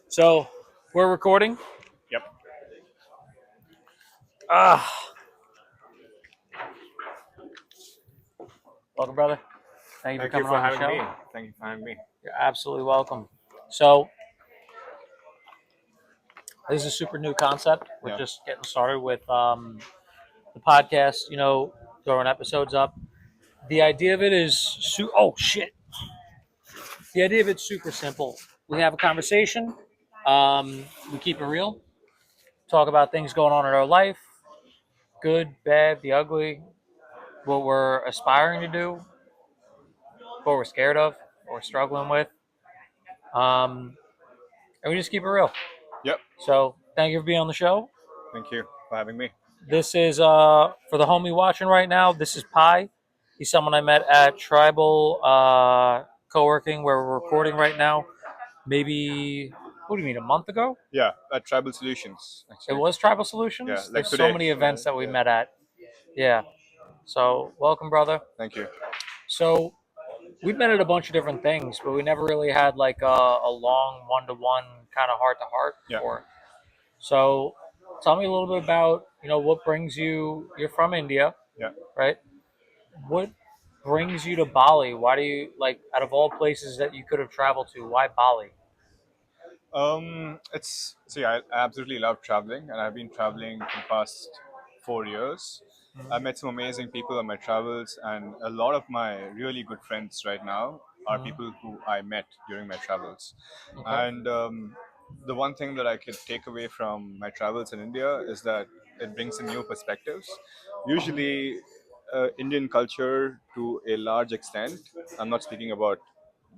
So we're recording. Yep. Ah, welcome, brother. Thank you for Thank you coming for on the having show. me. Thank you for having me. You're absolutely welcome. So this is a super new concept. We're Yeah. just getting started with the podcast. Throwing episodes up. The idea of it is oh shit. The idea of it's super simple. We have a conversation. We keep it real. Talk about things going on in our life, good, bad, the ugly, what we're aspiring to do, what we're scared of, what we're struggling with. And we just keep it real. Yep. So thank you for being on the show. Thank you for having me. This is for the homie watching right now. This is Pi. He's someone I met at Tribal co-working where we're recording right now. Maybe what do you mean, a month ago? Yeah. Tribal Solutions, It actually. was Tribal Yeah. Solutions. Like There's so today. many events that we Yeah. met at. Yeah. So welcome, brother. Thank you. So we've met at a bunch of different things, but we never really had like a long one-to-one kind of heart-to-heart Yeah. before. So tell me a little bit about, what brings you, you're from India, Yeah. right? What brings you to Bali? Why do you, like, out of all places that you could have traveled to, why Bali? It's see, I absolutely love traveling, and I've been traveling for the past 4 years. I met some amazing people on my travels, and a lot of my really good friends right now are Mhm. people who I met during my travels. Okay. And the one thing that I could take away from my travels in India is that it brings in new perspectives. Usually, Indian culture, to a large extent, I'm not speaking about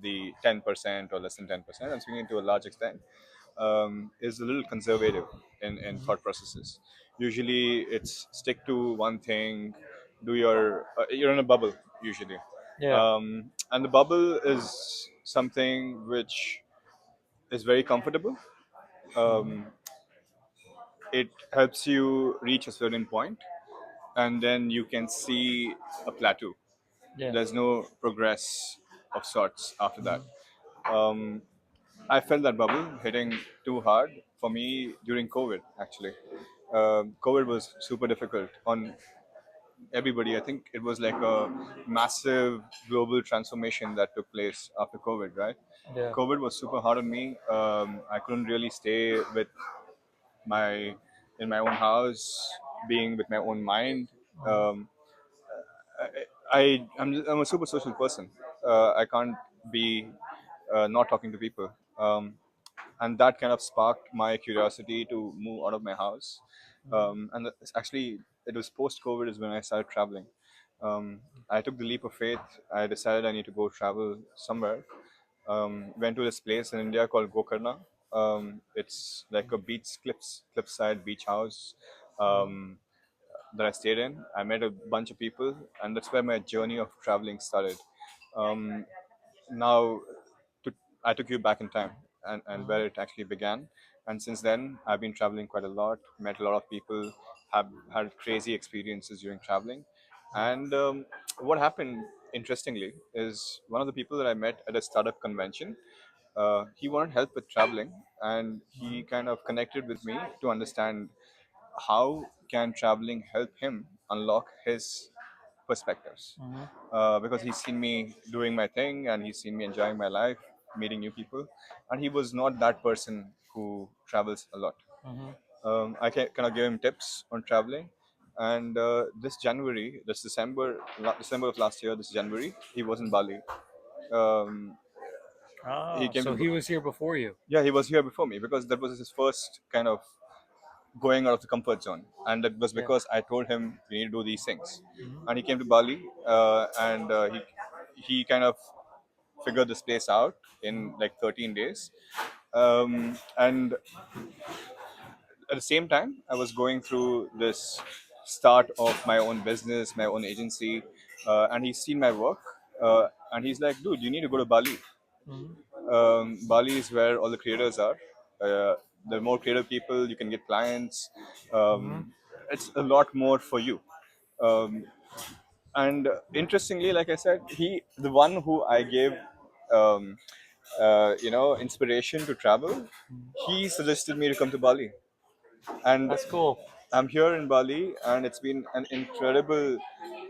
the 10% or less than 10%, I'm speaking to a large extent, is a little conservative in thought processes. Usually, it's stick to one thing, you're in a bubble, usually. Yeah. And the bubble is something which is very comfortable. Mhm. Um, it helps you reach a certain point, and then you can see a plateau. Yeah. There's no progress of sorts after that. Mhm. Um, I felt that bubble hitting too hard for me during COVID, actually. COVID was super difficult on everybody. I think it was like a massive global transformation that took place after COVID, right? Yeah. COVID was super hard on me. I couldn't really stay with my in my own house, being with my own mind. Mhm. Um, I'm a super social person. I can't be not talking to people. And that kind of sparked my curiosity to move out of my house. And it's actually, it was post COVID is when I started traveling. I took the leap of faith. I decided I need to go travel somewhere. Went to this place in India called Gokarna. It's like a cliffside beach house. Um, that I stayed in. I met a bunch of people, and that's where my journey of traveling started. Um, now, to, I took you back in time and Mhm. where it actually began. And since then, I've been traveling quite a lot, met a lot of people, have had crazy experiences during traveling. And what happened, interestingly, is one of the people that I met at a startup convention, he wanted help with traveling, and he kind of connected with me to understand how can traveling help him unlock his perspectives, Mhm. because he's seen me doing my thing and he's seen me enjoying my life, meeting new people, and he was not that person who travels a lot. Mhm. I can kind of give him tips on traveling. And December of last year, this January, he was in Bali. um, he Oh, came to so he was here before you. Yeah, he was here before me because that was his first kind of going out of the comfort zone, and that was Yeah. because I told him you need to do these things. Mhm. And he came to Bali, and he kind of figured this place out in Mhm. like 13 days. And at the same time, I was going through this start of my own business, my own agency, and he's seen my work, and he's like, dude, you need to go to Bali. Mhm. Bali is where all the creators are. Uh, the more creative people, you can get clients. Mhm. It's a lot more for you. Um, and interestingly, like I said, the one who I gave um, inspiration to travel, he suggested me to come to Bali. And That's cool. I'm here in Bali, and it's been an incredible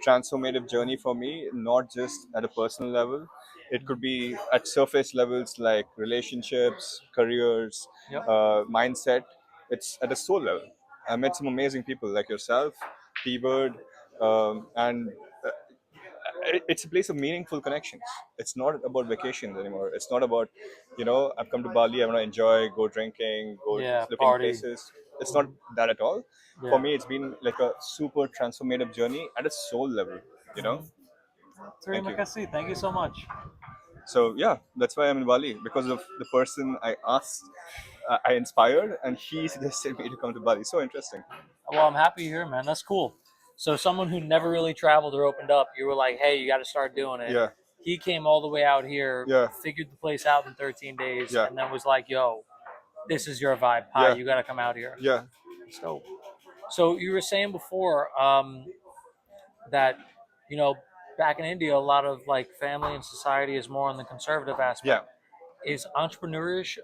transformative journey for me, not just at a personal level. It could be at surface levels like relationships, careers, Yep. mindset. It's at a soul level. I met some amazing people like yourself, T-Bird, and it's a place of meaningful connections. It's not about vacations anymore. It's not about, I've come to Bali, I want to enjoy, go drinking, go Yeah. looking Party. places. It's not that at all. For Yeah. me, it's been like a super transformative journey at a soul level, you know? Thank Terima you. kasih. Thank you so much. So, yeah, that's why I'm in Bali, because of the person I asked, I inspired, and he suggested me to come to Bali. So interesting. Well, I'm happy you're here, man. That's cool. So, someone who never really traveled or opened up, you were like, "Hey, you got to start doing it." Yeah, He came all the way out here, yeah, figured the place out in 13 days, yeah, and then was like, "Yo, this is your vibe, Pi. yeah, You got to come out here." yeah, It's dope. So, you were saying before that, you know, back in India, a lot of like family and society is more on the conservative yeah. aspect. Is entrepreneurship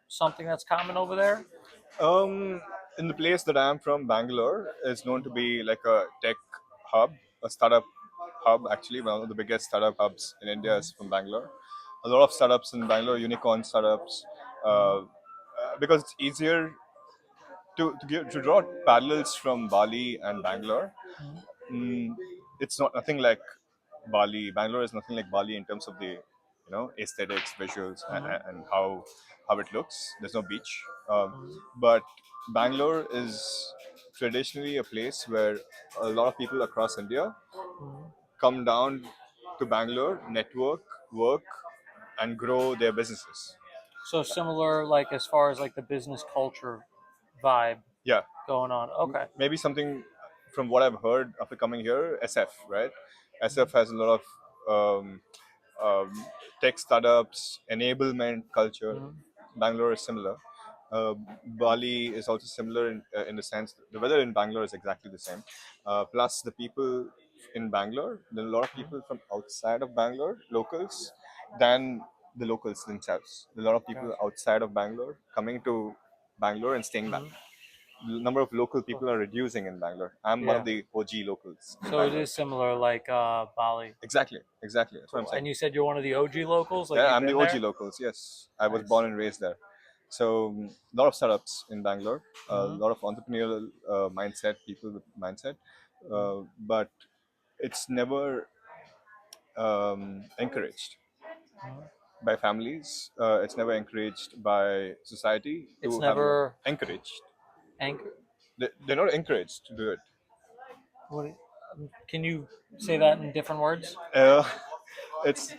something that's common over there? In the place that I am from, Bangalore is known to be like a tech hub, a startup hub. Actually, one of the biggest startup hubs in India is from Bangalore. A lot of startups in Bangalore, unicorn startups, because it's easier to draw parallels from Bali and Bangalore. Mm, it's not nothing like Bali. Bangalore is nothing like Bali in terms of the aesthetics, visuals, and how it looks. There's no beach, but Bangalore is traditionally a place where a lot of people across India come down to Bangalore, network, work, and grow their businesses. So similar, like as far as like the business culture vibe Yeah, going on. Okay. maybe something from what I've heard after coming here, SF, right? SF has a lot of um, um, tech startups, enablement culture. Mhm. Bangalore is similar. Uh, Bali is also similar in the sense the weather in Bangalore is exactly the same. Plus, the people in Bangalore, there are a lot of people from outside of Bangalore, locals, than the locals themselves. There are a lot of people Gotcha. outside of Bangalore coming to Bangalore and staying back. Mhm. The number of local Cool. people are reducing in Bangalore. I'm one of Yeah. the OG locals in So it Bangalore. is similar, like Bali. Exactly, exactly. That's what I'm Cool. saying. And you said you're one of the OG locals, like Yeah, you've I'm the been OG there. locals. Yes, I was Nice. born and raised there. So a lot of startups in Bangalore, a Hmm. lot of entrepreneurial mindset, people with mindset, but it's never encouraged by families. It's never encouraged by society It's to have a never encouraged. anchor. They're not encouraged to do it. What? Can you say that in different words? Uh, it's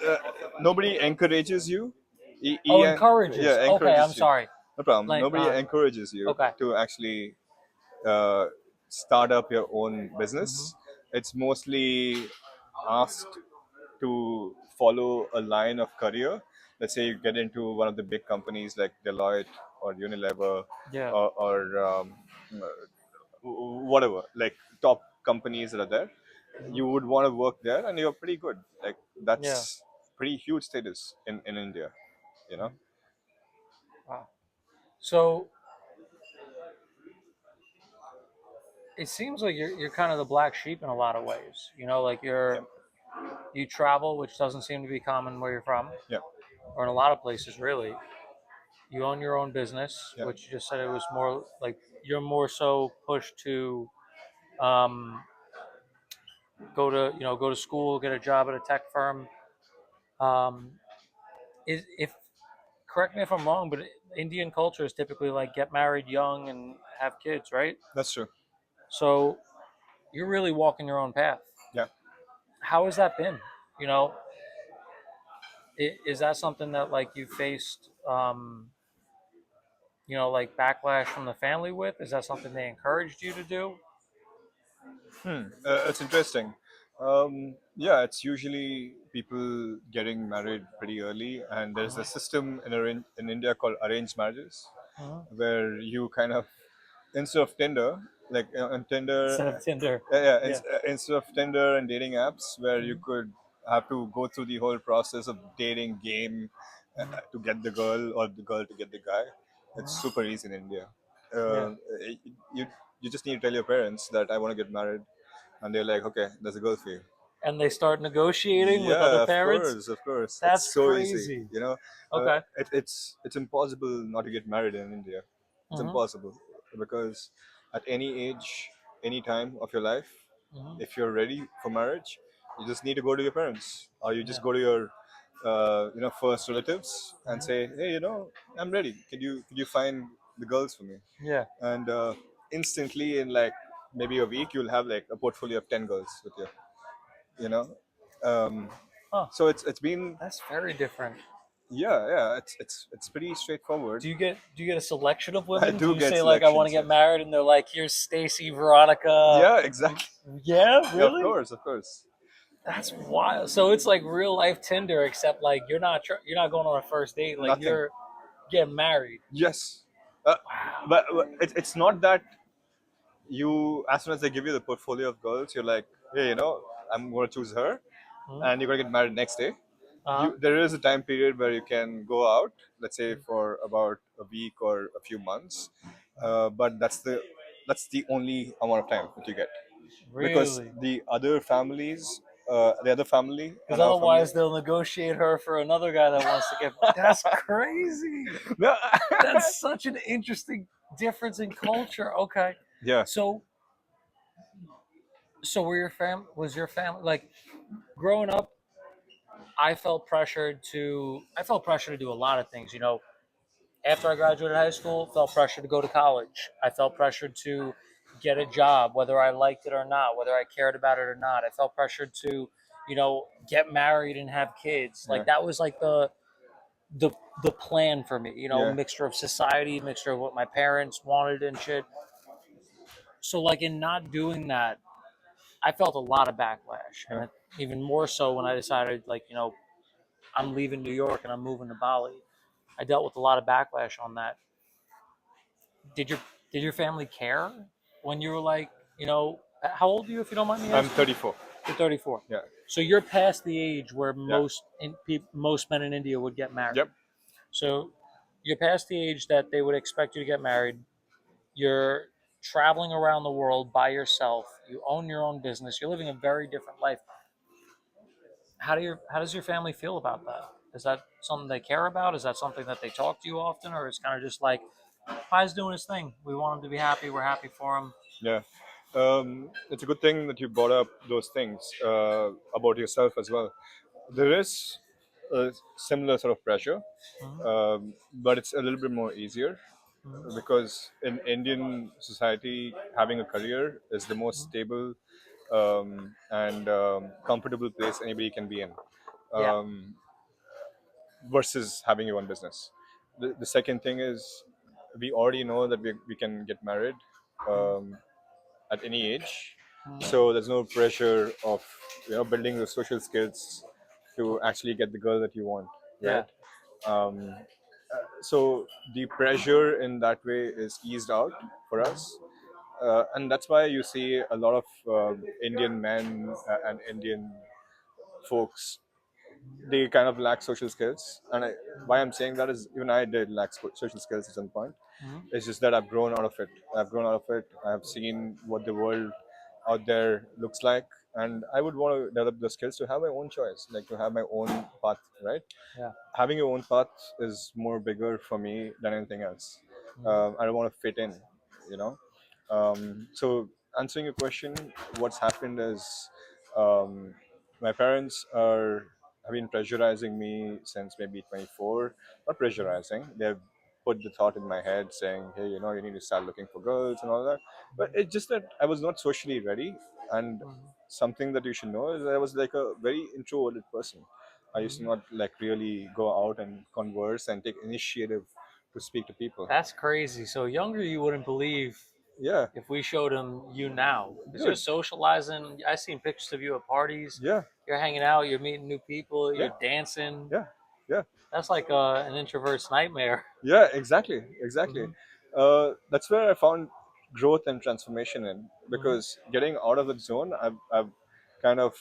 nobody encourages you. Oh, Yeah, encourages. Okay, I'm encourages you. sorry. No problem. Like, Nobody encourages you okay. to actually uh, start up your own Hmm. business. It's mostly asked to follow a line of career. Let's say you get into one of the big companies like Deloitte or Unilever Yeah. or whatever, like top companies that are there. You would want to work there, and you're pretty good. Like Yeah. that's pretty huge status in India. You know. Wow. So it seems like you're kind of the black sheep in a lot of ways. You know, like Yeah. you travel, which doesn't seem to be common where you're from, Yeah. or in a lot of places really. You own your own business, Yeah. which you just said it was more like you're more so pushed to um, go to school, get a job at a tech firm. Um, is if correct me if I'm wrong, but Indian culture is typically like get married young and have kids, right? That's true. So you're really walking your own path. Yeah. How has that been? You know, is that something that like you faced, like backlash from the family with? Is that something they encouraged you to do? It's interesting. Yeah, it's usually people getting married pretty early, and there's a system in India called arranged marriages, Mhm. where you kind of instead of Tinder, like on Instead Tinder, of Tinder. yeah, Yeah. instead of Tinder and dating apps, where you Mhm. could have to go through the whole process of dating game to get the girl or the girl to get the guy. It's super easy in India. Yeah. You you just need to tell your parents that I want to get married, and they're like, okay, there's a girl for you. And they start negotiating with other Yeah, parents. of course. That's It's so easy. crazy. You know, Okay. it's impossible not to get married in India. It's Hmm. impossible because at any age, any time of your life, Hmm. if you're ready for marriage, you just need to go to your parents, or you Yeah. just go to your first relatives and Hmm. say, hey, I'm ready. Could you find the girls for me? Yeah. And instantly in like maybe a week, you'll have like a portfolio of 10 girls with you. You know, um, Huh. so it's been That's very different. yeah, it's pretty straightforward. Do you get a selection of I women? Do do you get say like I want to selections, get yes. married and they're like, here's Stacy, Veronica. Yeah, exactly. Yeah, Yeah, of really? course, of course. That's wild. So it's like real life Tinder, except like you're not going on a first date. Like Nothing. you're getting married. Yes, uh, Wow. but it's not that you as soon as they give you the portfolio of girls, you're like, hey, I'm going to choose her, Hmm. and you're going to get married next day. Uh huh. There is a time period where you can go out, let's say for about a week or a few months, but that's the only amount of time that you get, because Really? the other family Because and our family. otherwise they'll negotiate her for another guy that wants to get. That's crazy. No. That's such an interesting difference in culture. Okay. Yeah, So was your family like growing up? I felt pressured to do a lot of things. After I graduated high school, felt pressure to go to college. I felt pressured to get a job, whether I liked it or not, whether I cared about it or not. I felt pressured to, get married and have kids. yeah, Like that was like the the plan for me. yeah, Mixture of society, mixture of what my parents wanted and shit. So like in not doing that, I felt a lot of backlash, and yeah. even more so when I decided like I'm leaving New York and I'm moving to Bali. I dealt with a lot of backlash on that. Did your family care when you were like, how old are you if you don't mind me I'm asking? 34. You're 34. Yeah. So you're past the age where Yeah. most men in India would get married. Yep. So you're past the age that they would expect you to get married. You're traveling around the world by yourself. You own your own business. You're living a very different life. How does your family feel about that? Is that something they care about? Is that something that they talk to you often, or it's kind of just like Pi's doing his thing. We want him to be happy. We're happy for him. Yeah. It's a good thing that you brought up those things about yourself as well. There is a similar sort of pressure, Mhm, but it's a little bit more easier mhm, because in Indian society, having a career is the most mhm. stable and comfortable place anybody can be in, Yeah. um, versus having your own business. The second thing is we already know that we can get married Mhm, um, at any age, mhm. so there's no pressure of building the social skills to actually get the girl that you want, Yeah. right? Um, so the pressure in that way is eased out for Mhm, us, and that's why you see a lot of Indian men and Indian folks, they kind of lack social skills. And why I'm saying that is even I did lack social skills at some point. mhm, It's just that I've grown out of it. I've grown out of it. I've seen what the world out there looks like, and I would want to develop the skills to have my own choice, like to have my own path, right? yeah. Having your own path is more bigger for me than anything else. Mhm, I don't want to fit in, you know. So answering your question, what's happened is um, my parents have been pressurizing me since maybe 24. Not mhm, pressurizing, they've put the thought in my head saying, hey, you need to start looking for girls and all that. But it's just that I was not socially ready, and mhm, something that you should know is that I was like a very introverted person. I used to mhm. not like really go out and converse and take initiative to speak to people. That's crazy. So younger, you wouldn't believe Yeah, if we showed him you now, because you're dude. socializing. I seen pictures of you at parties. Yeah, You're hanging out. You're meeting new people. yeah, You're dancing. yeah, yeah, That's like an introvert's nightmare. yeah. Exactly, exactly. Hmm. That's where I found growth and transformation in, Hmm. because getting out of that zone, I've kind of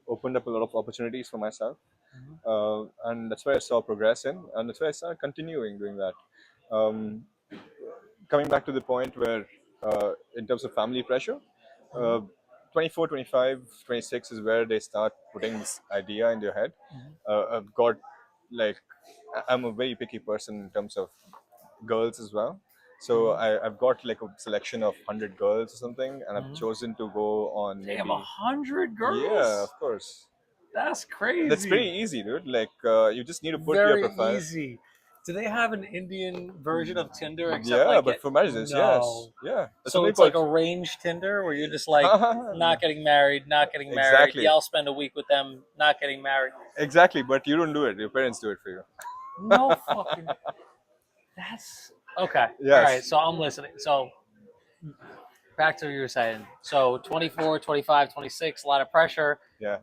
opened up a lot of opportunities for myself, Mhm. and that's where I saw progress in, and that's why I started continuing doing that. Um, Coming back to the point where, in terms of family pressure, Mhm. uh, 24, 25, 26 is where they start putting this idea in your head. Mhm. I've got like, I'm a very picky person in terms of girls as well. So Mhm. I've got like a selection of 100 girls or something, and I've Mhm. chosen to go on Damn, a maybe. hundred Yeah, girls? of course. That's That's pretty crazy. easy, dude. Like, you just need to put your Very profile. easy. Do they have an Indian version of Tinder except Yeah, like but it? for marriages, yes. No. Yeah. There's So something it's like called. arranged Tinder where you're just like not getting married, not getting married. Exactly. Yeah, I'll spend a week with them, not getting married. Exactly, but you don't do it. Your parents do it for you. No fucking. That's okay. All right. Yes. So I'm listening. So back to what you were saying. So 24, 25, 26, a lot of pressure. Yeah.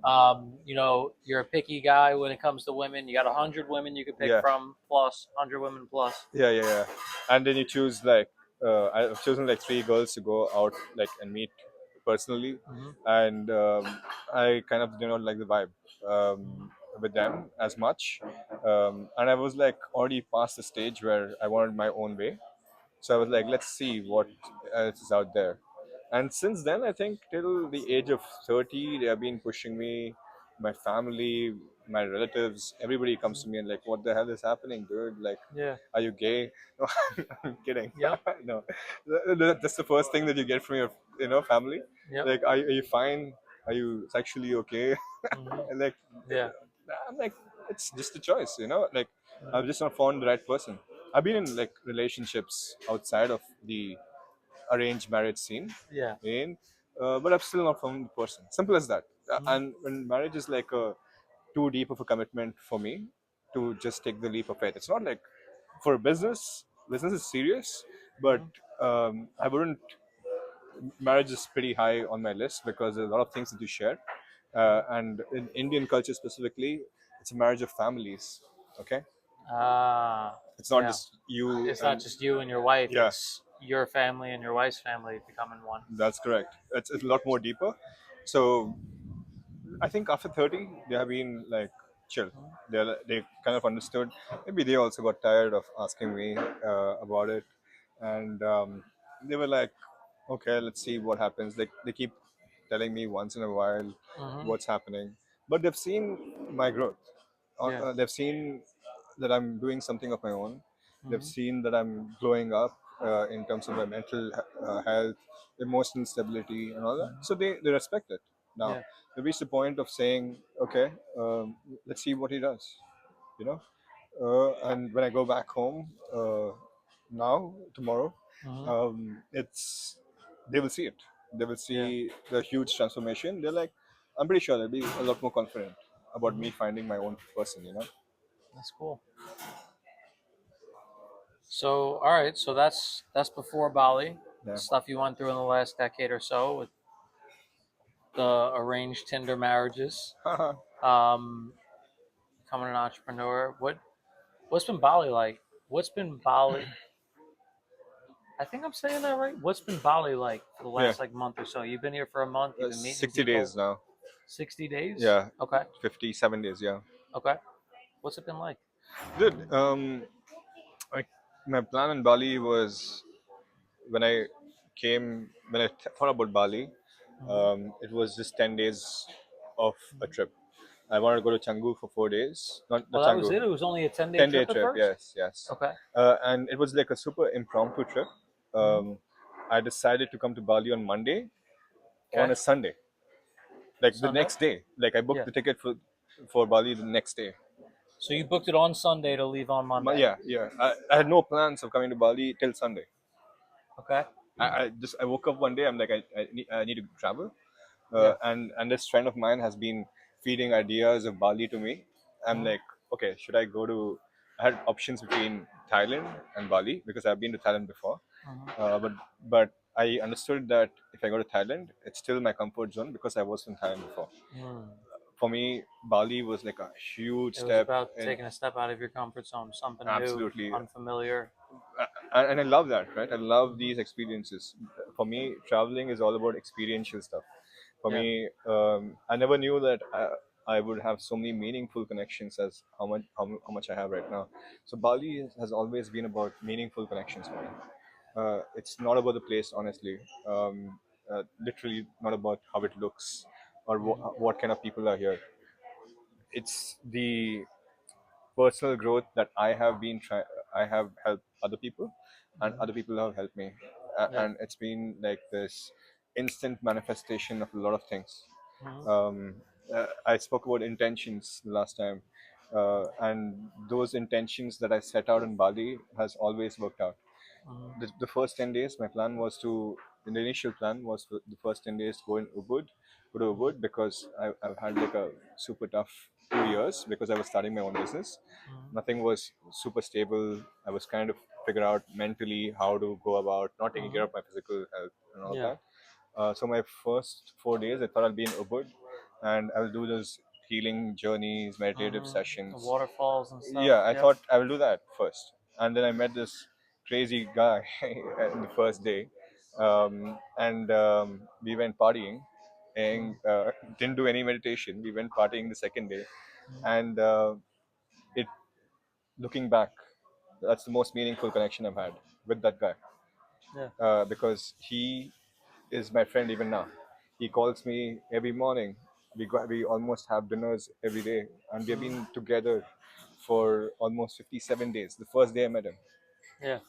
You're a picky guy when it comes to women. You got 100 women you could pick Yeah. from, plus 100 women plus. Yeah. Yeah. Yeah. And then you choose like, I've chosen like three girls to go out like and meet personally, Hmm. and I kind of do not like the vibe with them as much, and I was like already past the stage where I wanted my own way. So I was like, let's see what else is out there. And since then, I think till the age of 30, they have been pushing me, my family, my relatives, everybody comes to me and like, what the hell is happening, dude? Like, Yeah. are you gay? No, I'm kidding. Yep. No, that's the first thing that you get from your, family. Yep. Like, are you fine? Are you sexually okay? Hmm. And like, Yeah. I'm like, it's just a choice, like I've just not found the right person. I've been in like relationships outside of the arranged marriage scene, Yeah. but I've still not found the person. Simple as that. Mhm. And when marriage is like a too deep of a commitment for me to just take the leap of faith. It's not like for business. Business is serious, but Mhm. I wouldn't. Marriage is pretty high on my list because there's a lot of things that you share, and in Indian culture specifically, it's a marriage of families. Okay, Ah, it's not yeah. just you It's not and. just you and your wife. Yeah, It's your family and your wife's family becoming one. that's correct. It's a lot more deeper. So I think after 30, they have been like chill. They kind of understood. Maybe they also got tired of asking me about it, and they were like, "Okay, let's see what happens." They keep telling me once in a while Hmm. what's happening, but they've seen my growth. Yeah. They've seen that I'm doing something of my own. They've Hmm. seen that I'm growing up in terms of my mental health, emotional stability, and all that. Hmm. So they respect it. Now Yeah. they reached the point of saying, okay, let's see what he does. You know, and when I go back home now tomorrow, Hmm. it's they will see it. They will Yeah. see the huge transformation. They're like, I'm pretty sure they'll be a lot more confident about Hmm. me finding my own person. That's cool. So, all right. So that's before Bali. Yeah. Stuff you went through in the last decade or so with the arranged Tinder marriages. Um, Becoming an entrepreneur. What's been Bali like? What's been Bali? I think I'm saying that right. What's been Bali like for the Yeah. last like month or so? You've been here for a month. You've been meeting 60 people. days now. 60 days. Yeah. Okay. 57 days. Yeah. Okay. What's it been like? Dude, I, my plan in Bali was when I thought about Bali, Hmm. it was just 10 days of a trip. I wanted to go to Canggu for 4 days. Not Oh, that was Canggu, it. It was only a 10 day 10-day trip at trip. first. Yes, yes. Okay. And it was like a super impromptu trip. Hmm. I decided to come to Bali on Monday on Okay. a Sunday, like the Sunday. next day. Like I booked Yeah. the ticket for Bali the next day. So you booked it on Sunday to leave on Monday. Yeah, yeah. I had no plans of coming to Bali till Sunday. Okay. I woke up one day. I'm like, I need to travel, Yeah. and this friend of mine has been feeding ideas of Bali to me. I'm Hmm. like, okay, should I go to? I had options between Thailand and Bali because I've been to Thailand before, Hmm. but I understood that if I go to Thailand, it's still my comfort zone because I was in Thailand before. Hmm. For me, Bali was like a huge It was step about in. taking a step out of your comfort zone, something new, Absolutely, unfamiliar. and I love that, right? I love Hmm. these experiences. For me, traveling is all about experiential stuff. For Yeah. me, I never knew that I would have so many meaningful connections as how much I have right now. So Bali has always been about meaningful connections for me. It's not about the place, honestly. Literally, not about how it looks or what kind of people are here. It's the personal growth that I have helped other people, and other people have helped me, Yeah. and it's been like this instant manifestation of a lot of things. Mhm. I spoke about intentions last time, and those intentions that I set out in Bali has always worked out. Mhm. The first 10 days, my plan was to, in the initial plan was for the first 10 days go in Ubud, go to Ubud because I've had like a super tough 2 years because I was starting my own business. Mhm. Nothing was super stable. I was kind of figure out mentally how to go about not taking care Mhm. of my physical health and all of Yeah. that. So my first 4 days, I thought I'll be in Ubud, and I will do those healing journeys, meditative The sessions. waterfalls and stuff. Yeah, I Yep. thought I will do that first, and then I met this crazy guy in the first day, and we went partying, and Mhm. didn't do any meditation. We went partying the second day, Mhm. and it looking back, that's the most meaningful connection I've had with that guy, Yeah. because he is my friend even now. He calls me every morning. We almost have dinners every day, and we have Mhm. been together for almost 57 days. The first day I met him, Yeah.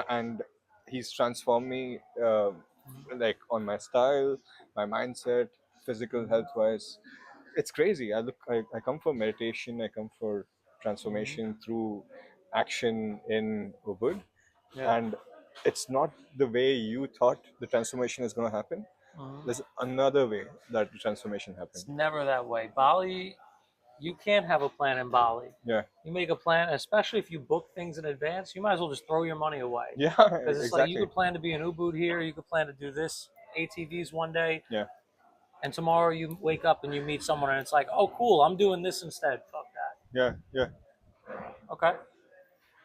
and he's transformed me, Mhm. like on my style, my mindset, physical Mhm. health wise. It's crazy. I come for meditation. I come for Mhm. transformation through action in Ubud, Yeah. and it's not the way you thought the transformation is going to happen. Mhm. There's another way that the transformation happened. It's never that way. Bali, you can't have a plan in Bali. Yeah, You make a plan, especially if you book things in advance, you might as well just throw your money away. yeah, Because it's like you exactly. could plan to be in Ubud here, you could plan to do this ATVs one day, Yeah, and tomorrow you wake up and you meet someone and it's like, oh, cool, I'm doing this instead. Fuck that. yeah, yeah. Okay.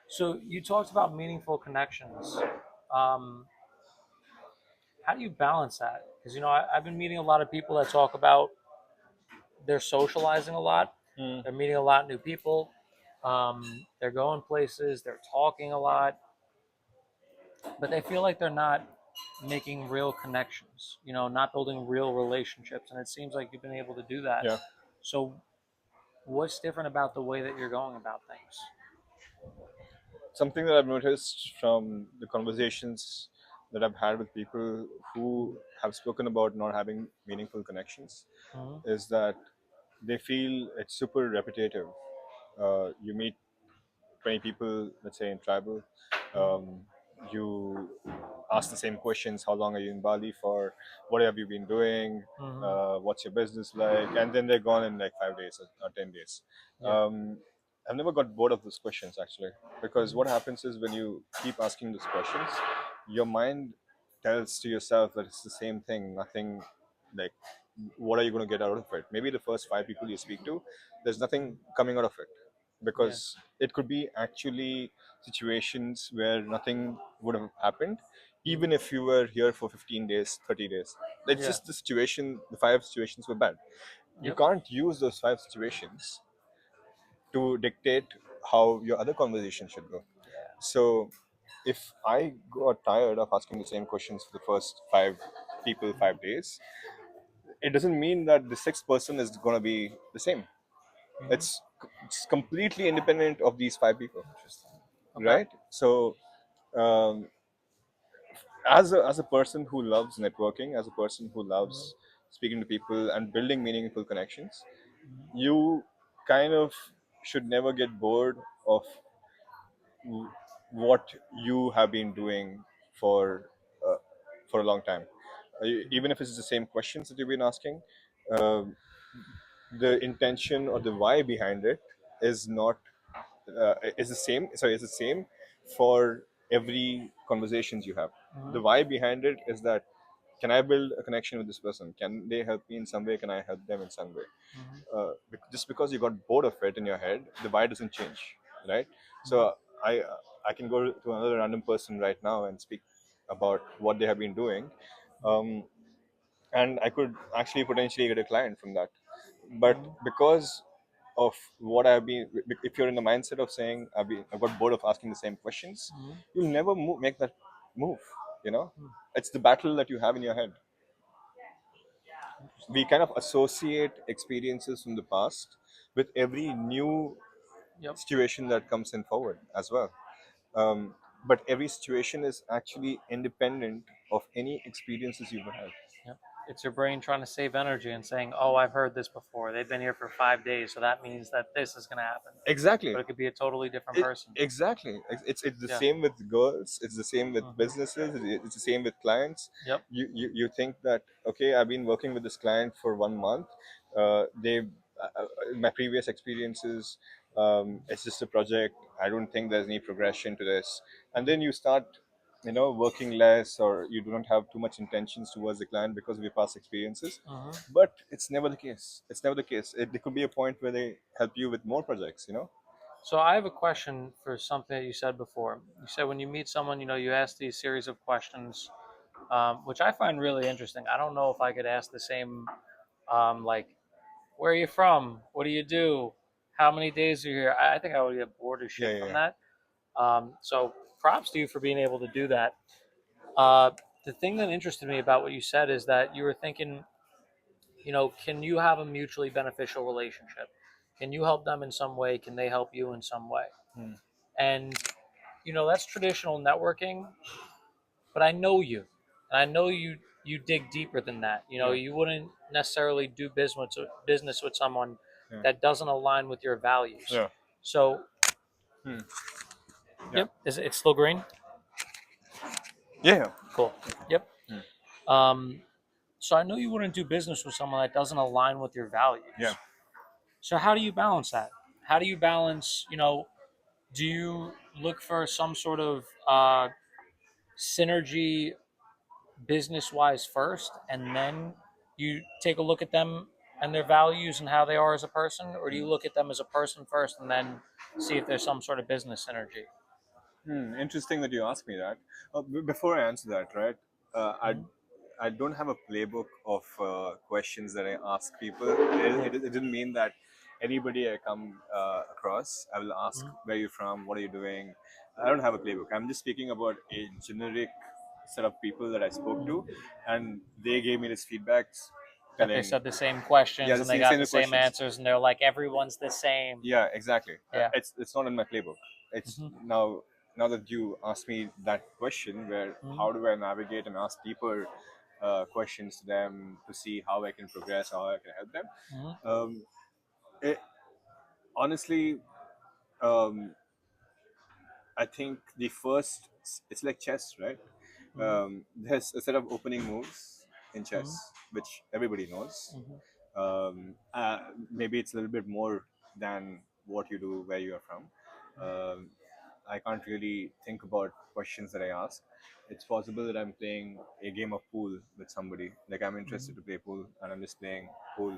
So you talked about meaningful connections. Um, how do you balance that? Because I've been meeting a lot of people that talk about they're socializing a lot, Mm, they're meeting a lot of new people, they're going places, they're talking a lot, but they feel like they're not making real connections. Not building real relationships, and it seems like you've been able to do that. yeah. So, what's different about the way that you're going about things? Something that I've noticed from the conversations that I've had with people who have spoken about not having meaningful connections Mhm. is that they feel it's super repetitive. You meet 20 people, let's say in tribal, Mhm. um, you ask the same questions. How long are you in Bali for? What have you been doing? Mhm. What's your business like? And then they're gone in like 5 days or 10 days. Yeah. Um, I've never got bored of those questions actually, because Mhm. what happens is when you keep asking those questions, your mind tells to yourself that it's the same thing, nothing like, what are you going to get out of it? Maybe the first five people you speak to, there's nothing coming out of it, Yeah. because it could be actually situations where nothing would have happened Mhm. even if you were here for 15 days, 30 days. It's Yeah. just the situation, the five situations were bad. You Yep. can't use those five situations to dictate how your other conversation should go. Yeah. So if I got tired of asking the same questions for the first five people, 5 days, it doesn't mean that the sixth person is going to be the same. Mhm. It's completely independent of these five people, Interesting. Okay. right? So um, as a person who loves networking, as a person who Mhm. loves speaking to people and building meaningful connections, Mhm. you kind of should never get bored of w- what you have been doing for uh, for a long time. Even if it's the same questions that you've been asking, um the intention or the why behind it is not is the same. Sorry, is the same for every conversations you have. The Mhm. why behind it is that, can I build a connection with this person? Can they help me in some way? Can I help them in some way? Mhm. Just because you got bored of it in your head, the why doesn't change, right? Mhm. So I I can go to another random person right now and speak about what they have been doing. Um, and I could actually potentially get a client from that. But Mhm. because of what I've been, if you're in the mindset of saying I've got bored of asking the same questions, Mhm. you'll never make that move. You know, Mhm. it's the battle that you have in your head. Interesting. We kind of associate experiences from the past with every new Yep. situation that comes in forward as well. Um, but every situation is actually independent of any experiences you've had. Yep. It's your brain trying to save energy and saying, "Oh, I've heard this before. They've been here for 5 days, so that means that this is going to happen." Exactly. But it could be a totally different person. Exactly. It's the Yeah. same with girls. It's the same with Hmm. businesses. It's the same with clients. Yep. You think that, okay, I've been working with this client for 1 month. They my previous experiences. It's just a project. I don't think there's any progression to this. And then you start, working less, or you do not have too much intentions towards the client because of your past experiences. Hmm. But it's never the case. It's never the case. There could be a point where they help you with more projects. So I have a question for something that you said before. You said when you meet someone, you ask these series of questions, which I find really interesting. I don't know if I could ask the same, like, where are you from? What do you do? How many days are you here? I think I would get bored as Yeah, shit yeah, from yeah. that. So props to you for being able to do that. Uh, the thing that interested me about what you said is that you were thinking, can you have a mutually beneficial relationship? Can you help them in some way? Can they help you in some way? Hmm. And that's traditional networking, but I know you, and I know you dig deeper than that. Yeah, You wouldn't necessarily do business with someone yeah, that doesn't align with your values. yeah. So, Hmm. Yeah, yep, is it still green? yeah, yeah. Cool. Yep. Hmm. Um, so I know you wouldn't do business with someone that doesn't align with your Yeah. values. So how do you balance that? How do you balance? Do you look for some sort of synergy business wise first, and then you take a look at them and their values and how they are as a person, or do you look at them as a person first and then see if there's some sort of business synergy? Interesting that you asked me that. Before I answer that, right? Uh, I Mm-hmm. I don't have a playbook of questions that I ask people. Yeah. It didn't mean that anybody I come across, I will ask Mm-hmm. where you from, what are you doing. I don't have a playbook. I'm just speaking about a generic set of people that I spoke to, Mm-hmm. and they gave me this feedbacks, That they telling, said the same yeah, questions the and they got same the same questions. answers, and they're like, everyone's the same. Yeah, exactly. Yeah. It's not in my playbook. It's Mm-hmm. now that you asked me that question, where Mm-hmm. how do I navigate and ask deeper questions to them to see how I can progress, how I can help them. Mm-hmm. Um, it, honestly, um, I think the first, it's like chess, right? There's a set of opening moves in Mm-hmm. chess, which everybody knows. Mm-hmm. Maybe it's a little bit more than what you do where you are from. Um, I can't really think about questions that I ask. It's possible that I'm playing a game of pool with somebody. Like, I'm Mm-hmm. interested to play pool, and I'm just playing pool,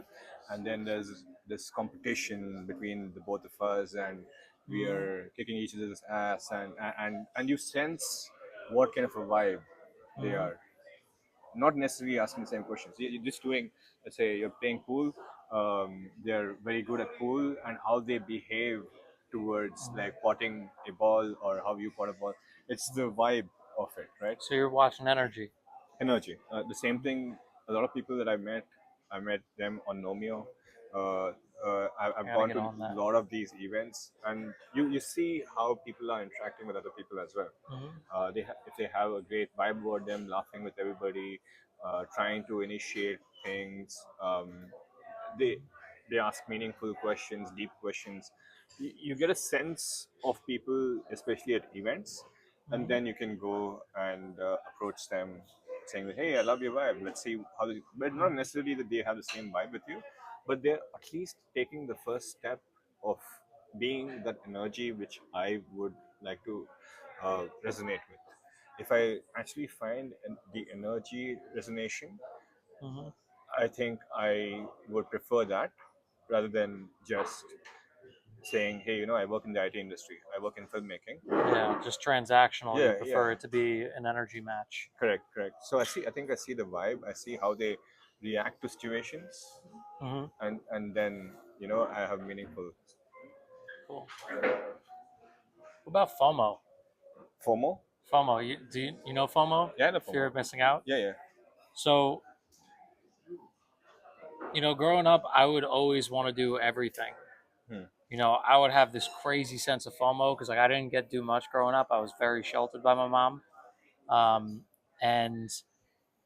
and then there's this competition between the both of us, and we Mm-hmm. are kicking each other's ass, and you sense what kind of a vibe they Mm-hmm. are, not necessarily asking the same questions. You're just doing, let's say you're playing pool, they're very good at pool, and how they behave towards Mm-hmm. like potting a ball or how you pot a ball. It's the vibe of it, right? So you're watching energy. Energy. The same thing. A lot of people that I met them on Nomeo. I've I gotta gone get to on a that. lot of these events, and you see how people are interacting with other people as well. Mm-hmm. If they have a great vibe about them, laughing with everybody, trying to initiate things. They they ask meaningful questions, deep questions. You get a sense of people, especially at events, and Mm-hmm. then you can go and approach them, saying that, "Hey, I love your vibe. Let's see how." But not necessarily that they have the same vibe with you, but they're at least taking the first step of being that energy which I would like to resonate with. If I actually find the energy resonation, Mm-hmm. I think I would prefer that rather than just saying, "Hey, I work in the IT industry. I work in filmmaking." Yeah, just transactional. You Yeah, yeah, prefer it to be an energy match. correct, correct. So I think I see the vibe. I see how they react to situations, Mm-hmm. and then I have meaningful Cool. What about FOMO? FOMO. FOMO. You know FOMO? Yeah, the Fear FOMO. of missing out. Yeah, yeah. So growing up, I would always want to do everything. Hmm. I would have this crazy sense of FOMO because like I didn't get to do much growing up. I was very sheltered by my mom, and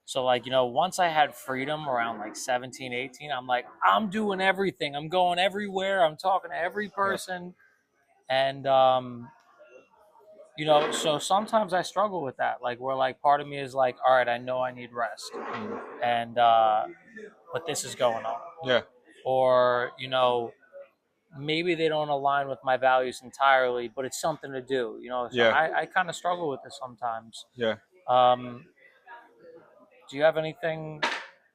so like once I had freedom around like 17, 18, I'm like I'm doing everything. I'm going everywhere. I'm talking to every Yeah. person, and so sometimes I struggle with that. Like where like part of me is like, all right, I know I need rest, Hmm. and but this is going on, Yeah. or maybe they don't align with my values entirely, but it's something to do, so Yeah. I kind of struggle with this sometimes. Yeah. um, do you have anything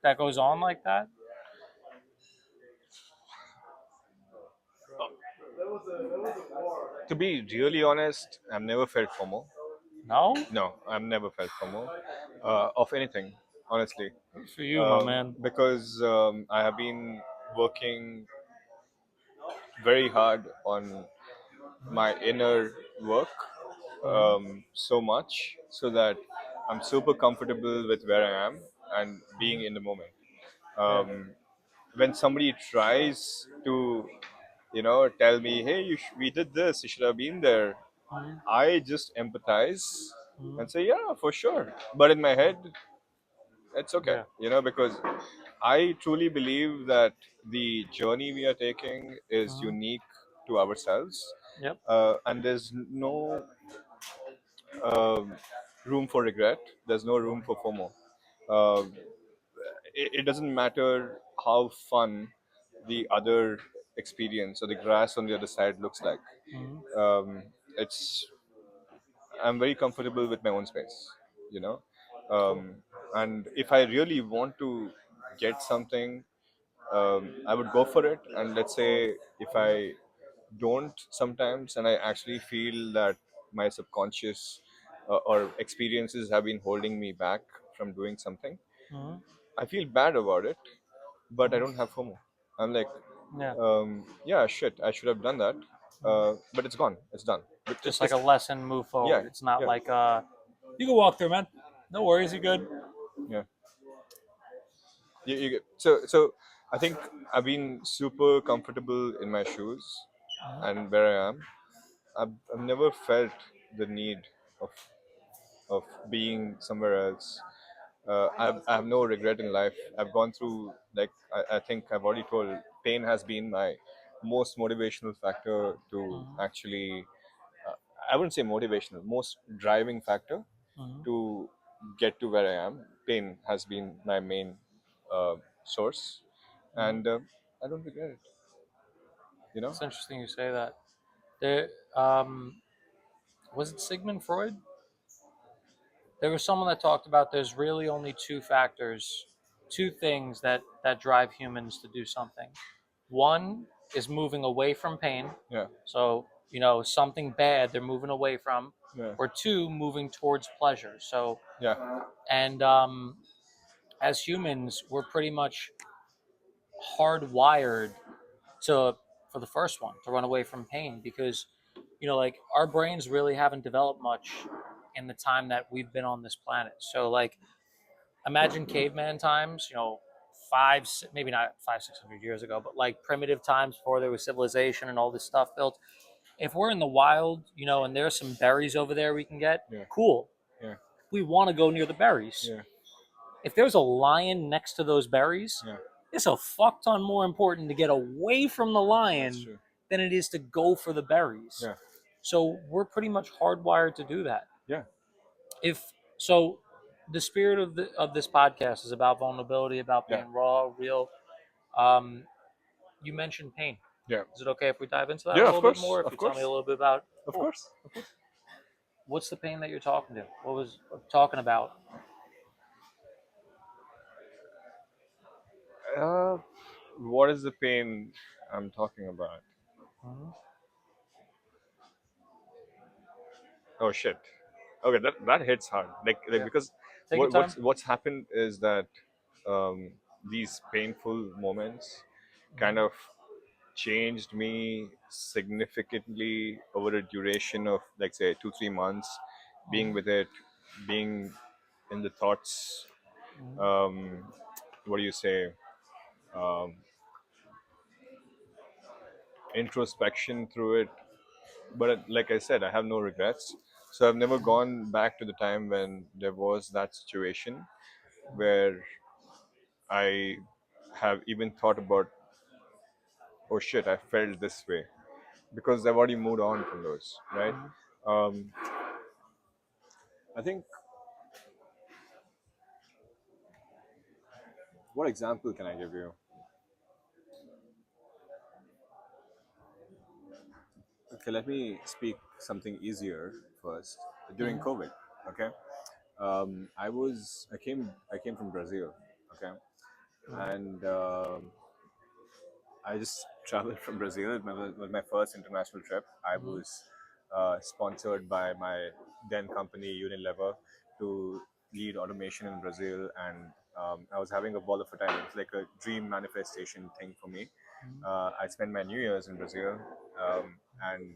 that goes on like that? To be really honest, I've never felt FOMO. No. No, I've never felt FOMO of anything, honestly, Good for you, my man. because I have been working very hard on my inner work, so much so that I'm super comfortable with where I am and being in the moment. Yeah. When somebody tries to, tell me, hey, we did this, you should have been there, Mhm. I just empathize Mhm. and say, yeah, for sure. But in my head, it's okay, Yeah. because I truly believe that the journey we are taking is Mhm. unique to ourselves, Yep. and there's no um, room for regret. There's no room for FOMO. Um it doesn't matter how fun the other experience or the grass on the other side looks like. Mhm. Um, it's I'm very comfortable with my own space, you know. Cool. And if I really want to get something, I would go for it. And let's say if I don't sometimes, and I actually feel that my subconscious or experiences have been holding me back from doing something, Mhm. I feel bad about it, but I Mhm. don't have FOMO. I'm like, Yeah. yeah, shit, I should have done that, Mhm. but it's gone, it's done. Just like It's a lesson, move yeah, forward. It's not yeah, like you can walk through, man. No worries, you're good. yeah. So I think I've been super comfortable in my shoes and where I am. I've never felt the need of of being somewhere else. I have no regret in life. I've gone through, like, I think I've already told, pain has been my most motivational factor to Mhm. actually, uh, I wouldn't say motivational, most driving factor Mhm. to get to where I am. Pain has been my main uh, source, Mhm. and I don't regret it. You know? It's interesting you say that. There, um, was it Sigmund Freud? There was someone that talked about there's really only two factors, two things that drive humans to do something. One is moving away from pain, Yeah, so something bad they're moving away from, yeah, or two, moving towards pleasure. So, yeah, and as humans, we're pretty much hardwired to for the first one to run away from pain because like our brains really haven't developed much in the time that we've been on this planet. So like imagine caveman times, maybe not 500-600 years ago, but like primitive times before there was civilization and all this stuff built. If we're in the wild, and there's some berries over there we can get, yeah, cool. yeah, We want to go near the berries. yeah, If there's a lion next to those berries, yeah. it's a fuck ton more important to get away from the That's lion true. than it is to go for the berries. Yeah, So we're pretty much hardwired to do that. yeah, If so, the spirit of this podcast is about vulnerability, about yeah, being raw, real. Um, you mentioned pain. yeah, Is it okay if we dive into that a yeah. Of little bit course, more? If of you tell me a course, little bit about, of cool. course, of course. What's the pain that you're talking to? What was talking about? Uh, what is the pain I'm talking about? Mm-hmm. Oh shit. Okay, that hits hard. Like Yeah. because Take your time. what's happened is that um, these painful moments kind of changed me significantly over a duration of, like, say, 2 3 months, being with it, being in the thoughts, um, what do you say, um, introspection through it. But like I said, I have no regrets. So I've never gone back to the time when there was that situation where I have even thought about, oh shit, I felt this way, because I've already moved on from those, right? Um, I think, what example can I give you? Okay, let me speak something easier first. During COVID, okay, I came from Brazil, okay, and I just traveled from Brazil. It was my first international trip. I was sponsored by my then company Unilever to lead automation in Brazil, and I was having a ball of a time. It was like a dream manifestation thing for me. I spent my New Year's in Brazil, and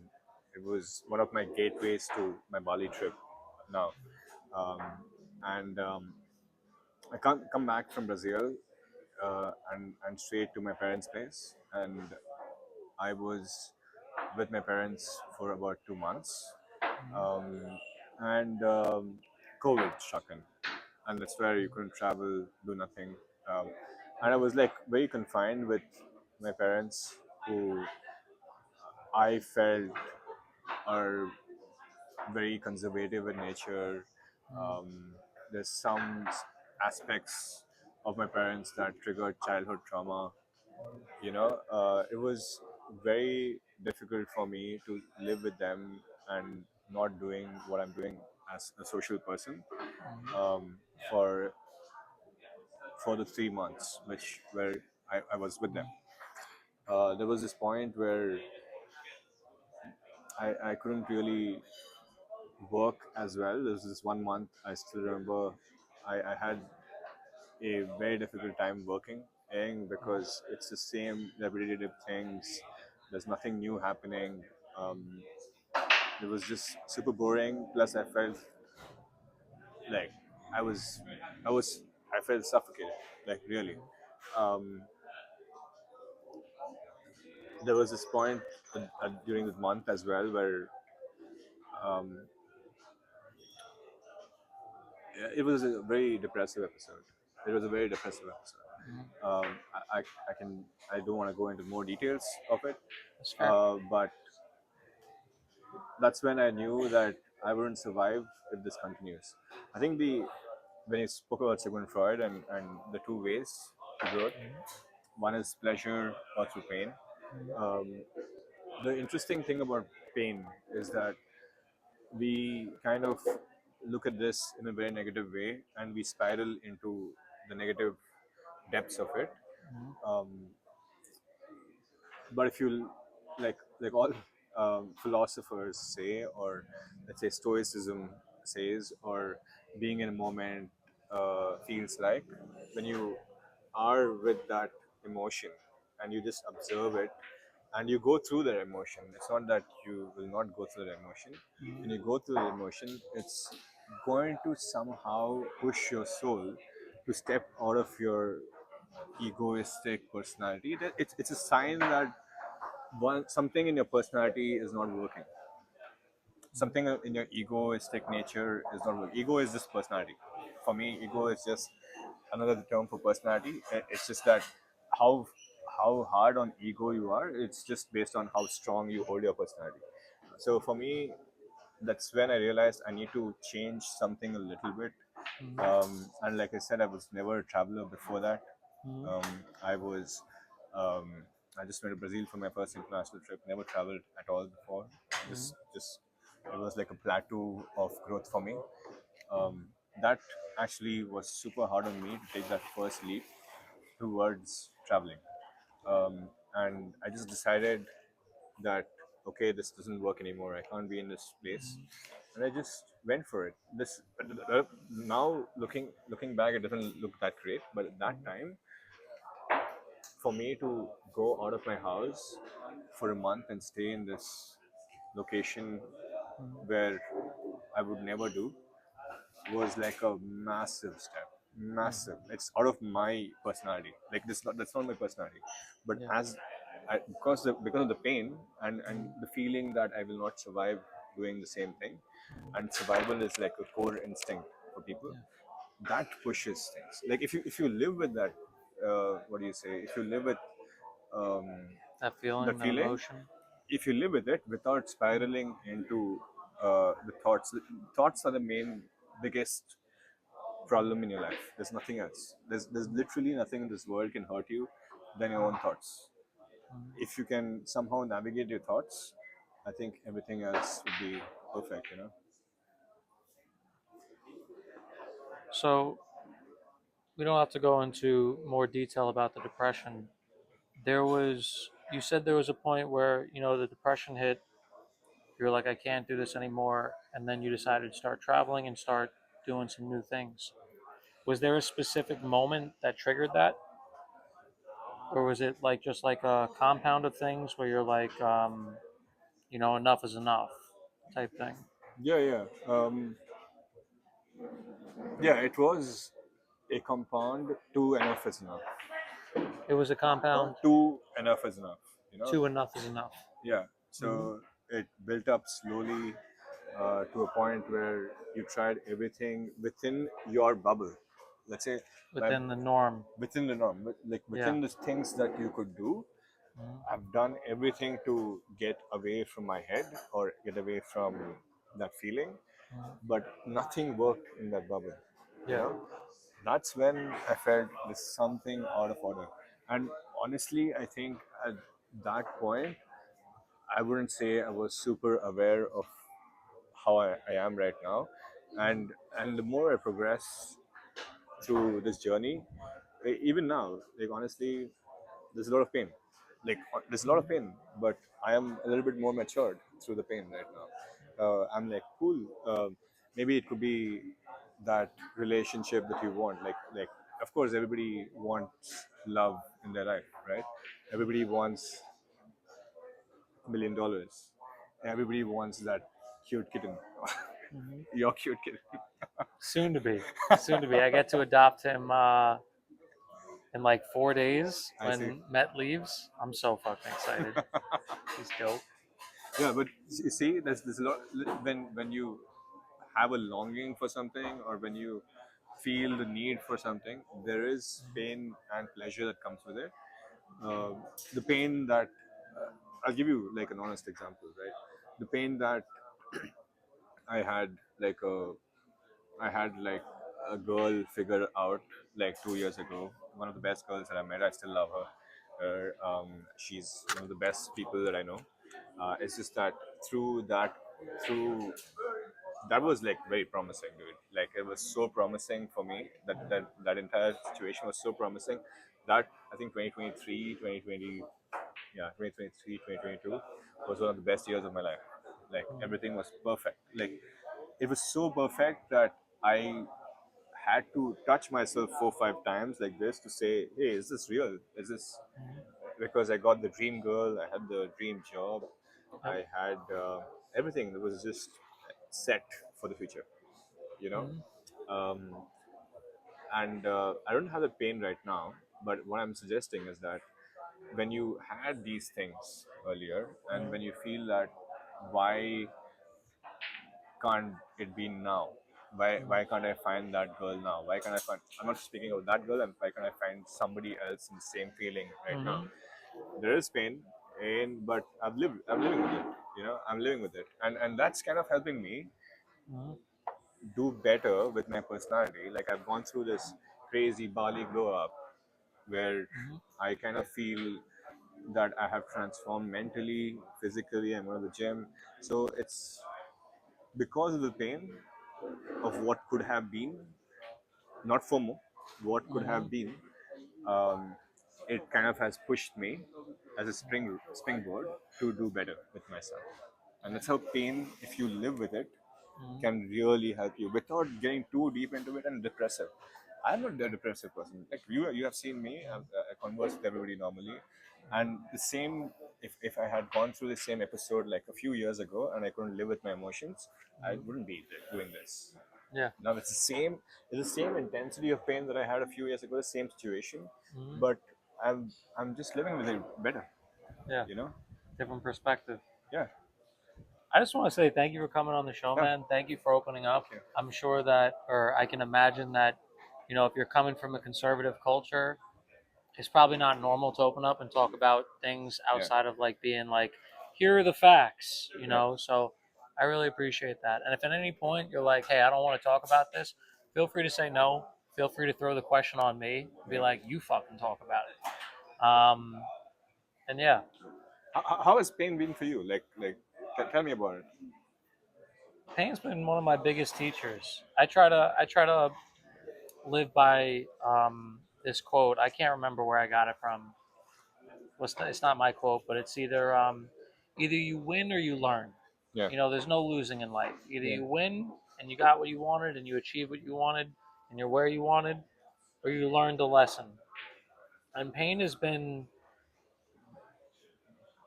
it was one of my gateways to my Bali trip now. Um, and I can't come back from Brazil and straight to my parents' place. And I was with my parents for about 2 months. Um, and COVID struck in. And that's where you couldn't travel, do nothing. Um, and I was like very confined with my parents, who I felt are very conservative in nature. Um, there's some aspects of my parents that triggered childhood trauma. It was very difficult for me to live with them and not doing what I'm doing as a social person, um, for the 3 months which where I was with them. There was this point where I couldn't really work as well. There was this 1 month I still remember. I had a very difficult time working, because it's the same repetitive things. There's nothing new happening. Um, it was just super boring. Plus, I felt like I was, I was, I felt suffocated. Like, really. Um, there was this point during this month as well where um, it was a very depressive episode. It was a very depressive episode. I don't want to go into more details of it, That's fair. but that's when I knew that I wouldn't survive if this continues. I think when you spoke about Sigmund Freud and the two ways to growth, one is pleasure or through pain. Um, the interesting thing about pain is that we kind of look at this in a very negative way, and we spiral into the negative depths of it. Um, but if you, like all philosophers say, or let's say Stoicism says, or being in a moment feels like, when you are with that emotion and you just observe it and you go through that emotion, it's not that you will not go through the emotion. When you go through the emotion, it's going to somehow push your soul to step out of your egoistic personality. It's a sign that something in your personality is not working. Something in your egoistic nature is not working. Ego is just personality. For me, ego is just another term for personality. It's just that how hard on ego you are. It's just based on how strong you hold your personality. So for me, that's when I realized I need to change something a little bit. And like I said, I was never a traveler before that. I was, I just went to Brazil for my first international trip. Never traveled at all before. Just it was like a plateau of growth for me. That actually was super hard on me to take that first leap towards traveling. And I just decided that, okay, this doesn't work anymore. I can't be in this place, and I just went for it. This now looking back, it doesn't look that great, but at that time, for me to go out of my house for a month and stay in this location where I would never do was like a massive step. Massive. It's out of my personality. Like this, that's not my personality. But Yeah. because of the pain and the feeling that I will not survive doing the same thing, and survival is like a core instinct for people. Yeah. That pushes things. Like if you live with that, what do you say? If you live with um, That that feeling, that feeling, emotion. if you live with it without spiraling into the thoughts are the main biggest problem in your life. There's nothing else. There's literally nothing in this world can hurt you than your own thoughts. If you can somehow navigate your thoughts, I think everything else would be perfect. So we don't have to go into more detail about the depression. You said there was a point where, the depression hit. You're like, I can't do this anymore. And then you decided to start traveling and start doing some new things. Was there a specific moment that triggered that? Or was it like just like a compound of things where you're like, enough is enough type thing? Yeah, yeah, yeah. It was a compound. Two enough is enough. It was a compound. Two enough is enough. Two enough is enough. Yeah. Hmm. So it built up slowly to a point where you tried everything within your bubble. Let's say by Within the norm. within the norm, like Yeah. within the things that you could do. Hmm. I've done everything to get away from my head or get away from that feeling, but nothing worked in that bubble. You Yeah. know, that's when I felt there's something out of order. And honestly, I think at that point, I wouldn't say I was super aware of how I am right now. And the more I progress through this journey, even now, like honestly, there's a lot of pain. Like there's a lot of pain, but I am a little bit more matured through the pain right now. I'm like cool. Maybe it could be that relationship that you want. Like of course everybody wants love in their life, right? Everybody wants $1 million. Everybody wants that cute kitten. Hmm. Your cute kitten. Soon to be. Soon to be. I get to adopt him in like 4 days I see. when Met leaves. I'm so fucking excited. He's dope. Yeah, but you see, there's a lot when you have a longing for something or when you feel the need for something, there is pain and pleasure that comes with it. Uh, the pain that I'll give you like an honest example, right? The pain that I had like a I had like a girl figure out like 2 years ago. One of the best girls that I met. I still love her. She's one of the best people that I know. It's just that through that, through that was like very promising, dude. Like it was so promising for me. That entire situation was so promising that I think 2023, 2020, yeah, 2023, 2022 was one of the best years of my life. Like everything was perfect. Like it was so perfect that I had to touch myself 4 5 times like this to say, hey, is this real? Is this because I got the dream girl, I had the dream job, Yep. I had everything that was just set for the future, you know. Mhm. Um, and I don't have the pain right now, but what I'm suggesting is that when you had these things earlier, and when you feel that why can't it be now? Why can't I find that girl now? Why can't I find? I'm not speaking of that girl. And why can't I find somebody else in the same feeling right now? Mhm. There is pain, but I'm living with it. I'm living with it, and that's kind of helping me Mhm. do better with my personality. Like I've gone through this crazy Bali glow up where Mhm. I kind of feel that I have transformed mentally, physically. I'm going to the gym, so it's because of the pain of what could have been, not FOMO, what could have Mhm. been. Um, it kind of has pushed me as a springboard to do better with myself. And that's how pain, if you live with it, Mhm. can really help you without getting too deep into it and depressive. I'm not a depressive person. Like you have seen me. I converse with everybody normally, and the same. If I had gone through the same episode like a few years ago and I couldn't live with my emotions, I wouldn't be doing this. Yeah. Now it's the same. It's the same intensity of pain that I had a few years ago. The same situation, Hmm. but I'm just living with it better. Yeah. You know? Different perspective. Yeah. I just want to say thank you for coming on the show, Yeah. man. Thank you for opening up. Okay. I'm sure that, or I can imagine that, if you're coming from a conservative culture, it's probably not normal to open up and talk about things Yeah. outside of like being like, here are the facts, Yeah. So I really appreciate that. And if at any point you're like, hey, I don't want to talk about this, feel free to say no. Feel free to throw the question on me. Be Yeah. like, you fucking talk about it. And yeah, How has pain been for you? Tell me about it. pain's been one of my biggest teachers. I try to live by this quote. I can't remember where I got it from. It's not my quote, but it's either you win or you learn. Yeah. There's no losing in life. Either Yeah. you win and you got what you wanted and you achieved what you wanted and you're where you wanted, or you learned a lesson. And pain's been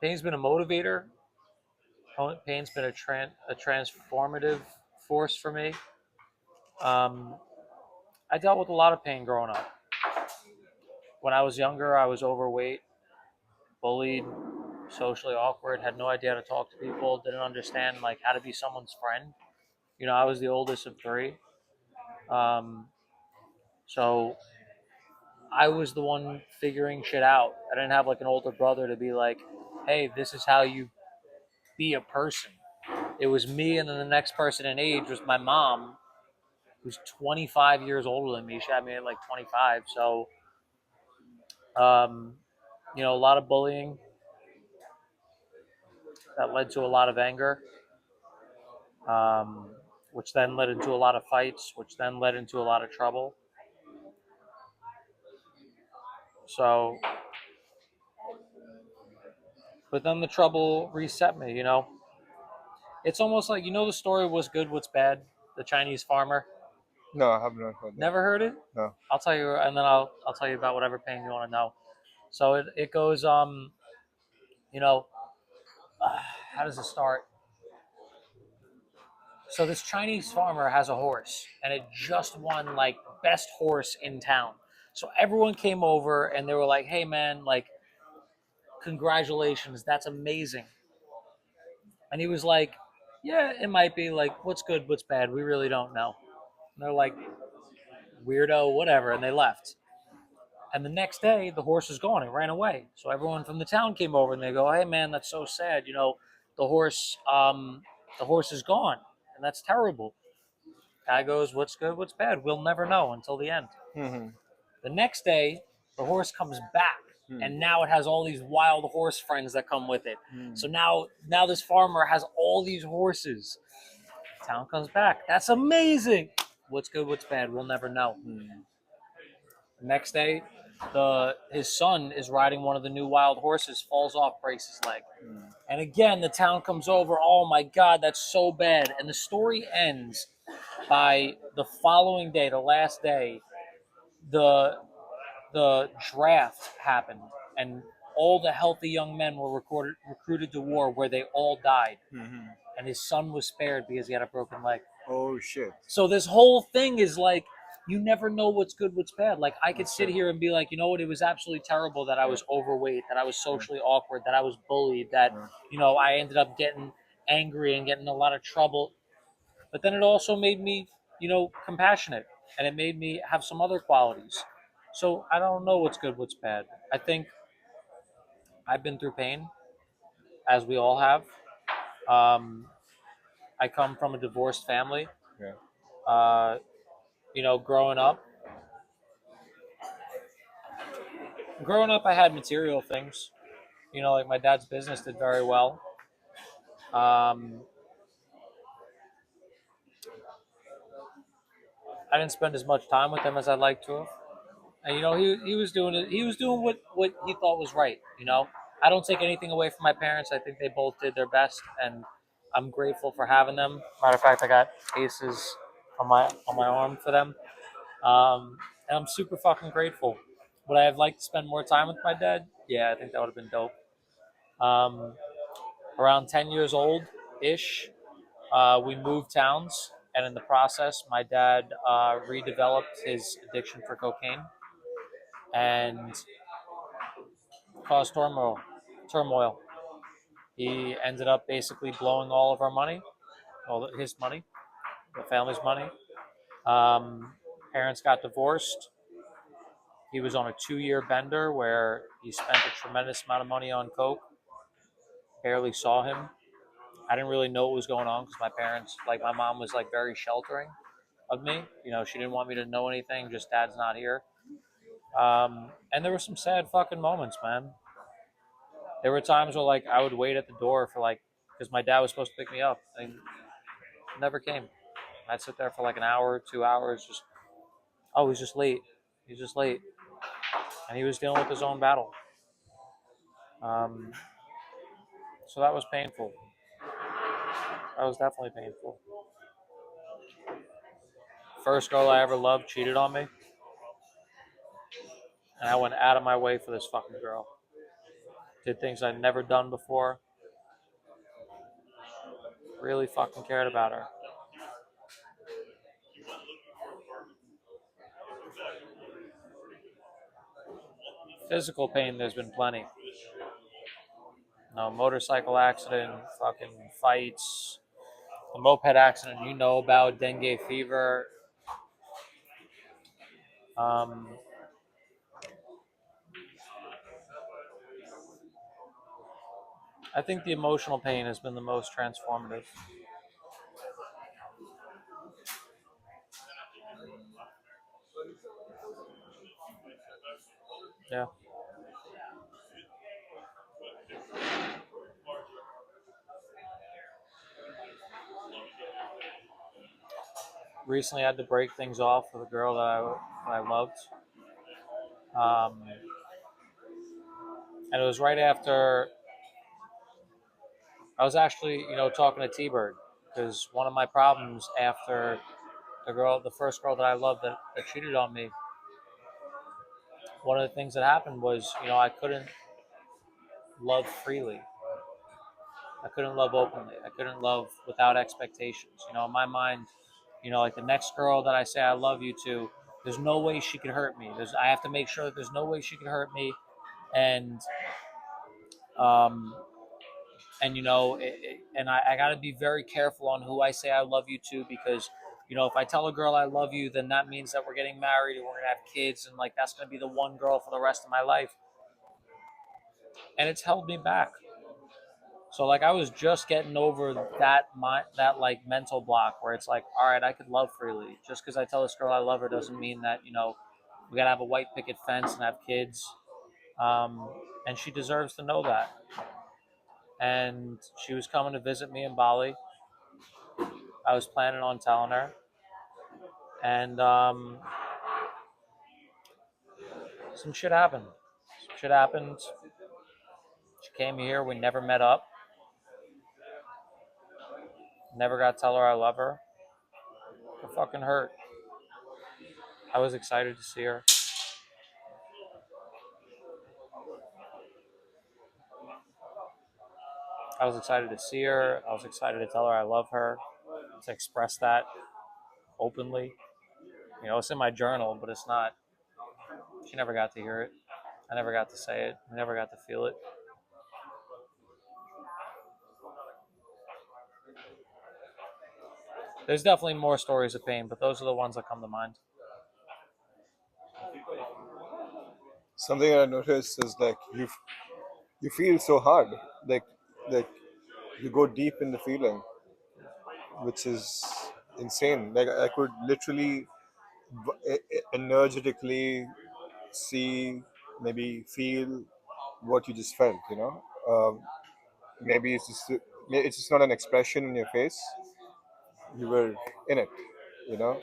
a motivator. Pain's been a transformative force for me. Um, I dealt with a lot of pain growing up. When I was younger, I was overweight, bullied, socially awkward, had no idea how to talk to people, didn't understand like how to be someone's friend. I was the oldest of three. Um, so I was the one figuring shit out. I didn't have like an older brother to be like, hey, this is how you be a person. It was me, and then the next person in age was my mom, who's 25 years older than me. She had me at like 25. So, um, a lot of bullying that led to a lot of anger, um, which then led into a lot of fights, which then led into a lot of trouble. So, but then the trouble reset me. It's almost like, the story What's Good, What's Bad, the Chinese farmer. No, I have not heard that. Never heard it? No. I'll tell you, and then I'll tell you about whatever pain you want to know. So it goes, you know, how does it start? So this Chinese farmer has a horse, and it just won like best horse in town. So everyone came over and they were like, "Hey man, like congratulations, that's amazing." And he was like, "Yeah, it might be like what's good, what's bad, we really don't know." And they're like, "Weirdo, whatever," and they left. And the next day, the horse was gone. It ran away. So everyone from the town came over and they go, "Hey man, that's so sad. The horse is gone, and that's terrible." Guy goes, "What's good? What's bad? We'll never know until the end." Mm-hmm. The next day, the horse comes back, and now it has all these wild horse friends that come with it. So now this farmer has all these horses. Town comes back. That's amazing. What's good? What's bad? We'll never know. The next day, his son is riding one of the new wild horses, falls off, breaks his leg. And again, the town comes over. Oh my God, that's so bad. And the story ends by the following day, the last day, the draft happened, and all the healthy young men were recruited to war, where they all died. And his son was spared because he had a broken leg. Oh shit. So this whole thing is like, you never know what's good, what's bad. Like I could sit here and be like, you know what, it was absolutely terrible that I was overweight, that I was socially awkward, that I was bullied, that I ended up getting angry and getting in a lot of trouble. But then it also made me, compassionate, and it made me have some other qualities. So I don't know what's good, what's bad. I think I've been through pain, as we all have. Um, I come from a divorced family. Yeah. Uh, growing up, I had material things. Like my dad's business did very well. Um, I didn't spend as much time with him as I'd like to have. And he was doing it. He was doing what he thought was right. I don't take anything away from my parents. I think they both did their best, and I'm grateful for having them. Matter of fact, I got aces on my arm for them. Um, And I'm super fucking grateful. Would I have liked to spend more time with my dad? Yeah, I think that would have been dope. Um, Around 10 years old ish, we moved towns, and in the process, my dad redeveloped his addiction for cocaine and caused turmoil. Turmoil. He ended up basically blowing all of our money, all his money, the family's money. Um, Parents got divorced. He was on a 2-year bender where he spent a tremendous amount of money on coke. Barely saw him. I didn't really know what was going on because my parents, like my mom, was like very sheltering of me. You know, she didn't want me to know anything. Just dad's not here. And there were some sad fucking moments, man. There were times where like I would wait at the door for like because my dad was supposed to pick me up and never came. I'd sit there for like an hour, 2 hours, just he's just late. He's just late, and he was dealing with his own battle. Um, so that was painful. That was definitely painful. First girl I ever loved cheated on me, and I went out of my way for this fucking girl. Did things I'd never done before. Really fucking cared about her. Physical pain, there's been plenty. No motorcycle accident, fucking fights, a moped accident you know about, dengue fever. Um, I think the emotional pain has been the most transformative. Yeah. Recently, I had to break things off with a girl that I loved. Um, and it was right after I was actually, talking to T-Bird because one of my problems after the first girl that I loved that cheated on me, one of the things that happened was, I couldn't love freely. I couldn't love openly. I couldn't love without expectations. In my mind, like the next girl that I say I love you to, there's no way she could hurt me. I have to make sure that there's no way she could hurt me, and um, and I got to be very careful on who I say I love you to because if I tell a girl I love you, then that means that we're getting married and we're gonna have kids, and like that's gonna be the one girl for the rest of my life, and it's held me back. So like I was just getting over that like mental block where it's like, all right, I could love freely. Just because I tell this girl I love her doesn't mean that we gotta have a white picket fence and have kids. Um, and she deserves to know that. And she was coming to visit me in Bali. I was planning on telling her, and some shit happened. Some shit happened. She came here. We never met up. Never got to tell her I love her. It fucking hurt. I was excited to see her. I was excited to see her. I was excited to tell her I love her, to express that openly. It's in my journal, but it's not. She never got to hear it. I never got to say it. I never got to feel it. There's definitely more stories of pain, but those are the ones that come to mind. Something I noticed is like you feel so hard, like like you go deep in the feeling, which is insane. Like I could literally energetically see, maybe feel what you just felt. Maybe it's just not an expression in your face. You were in it. You know,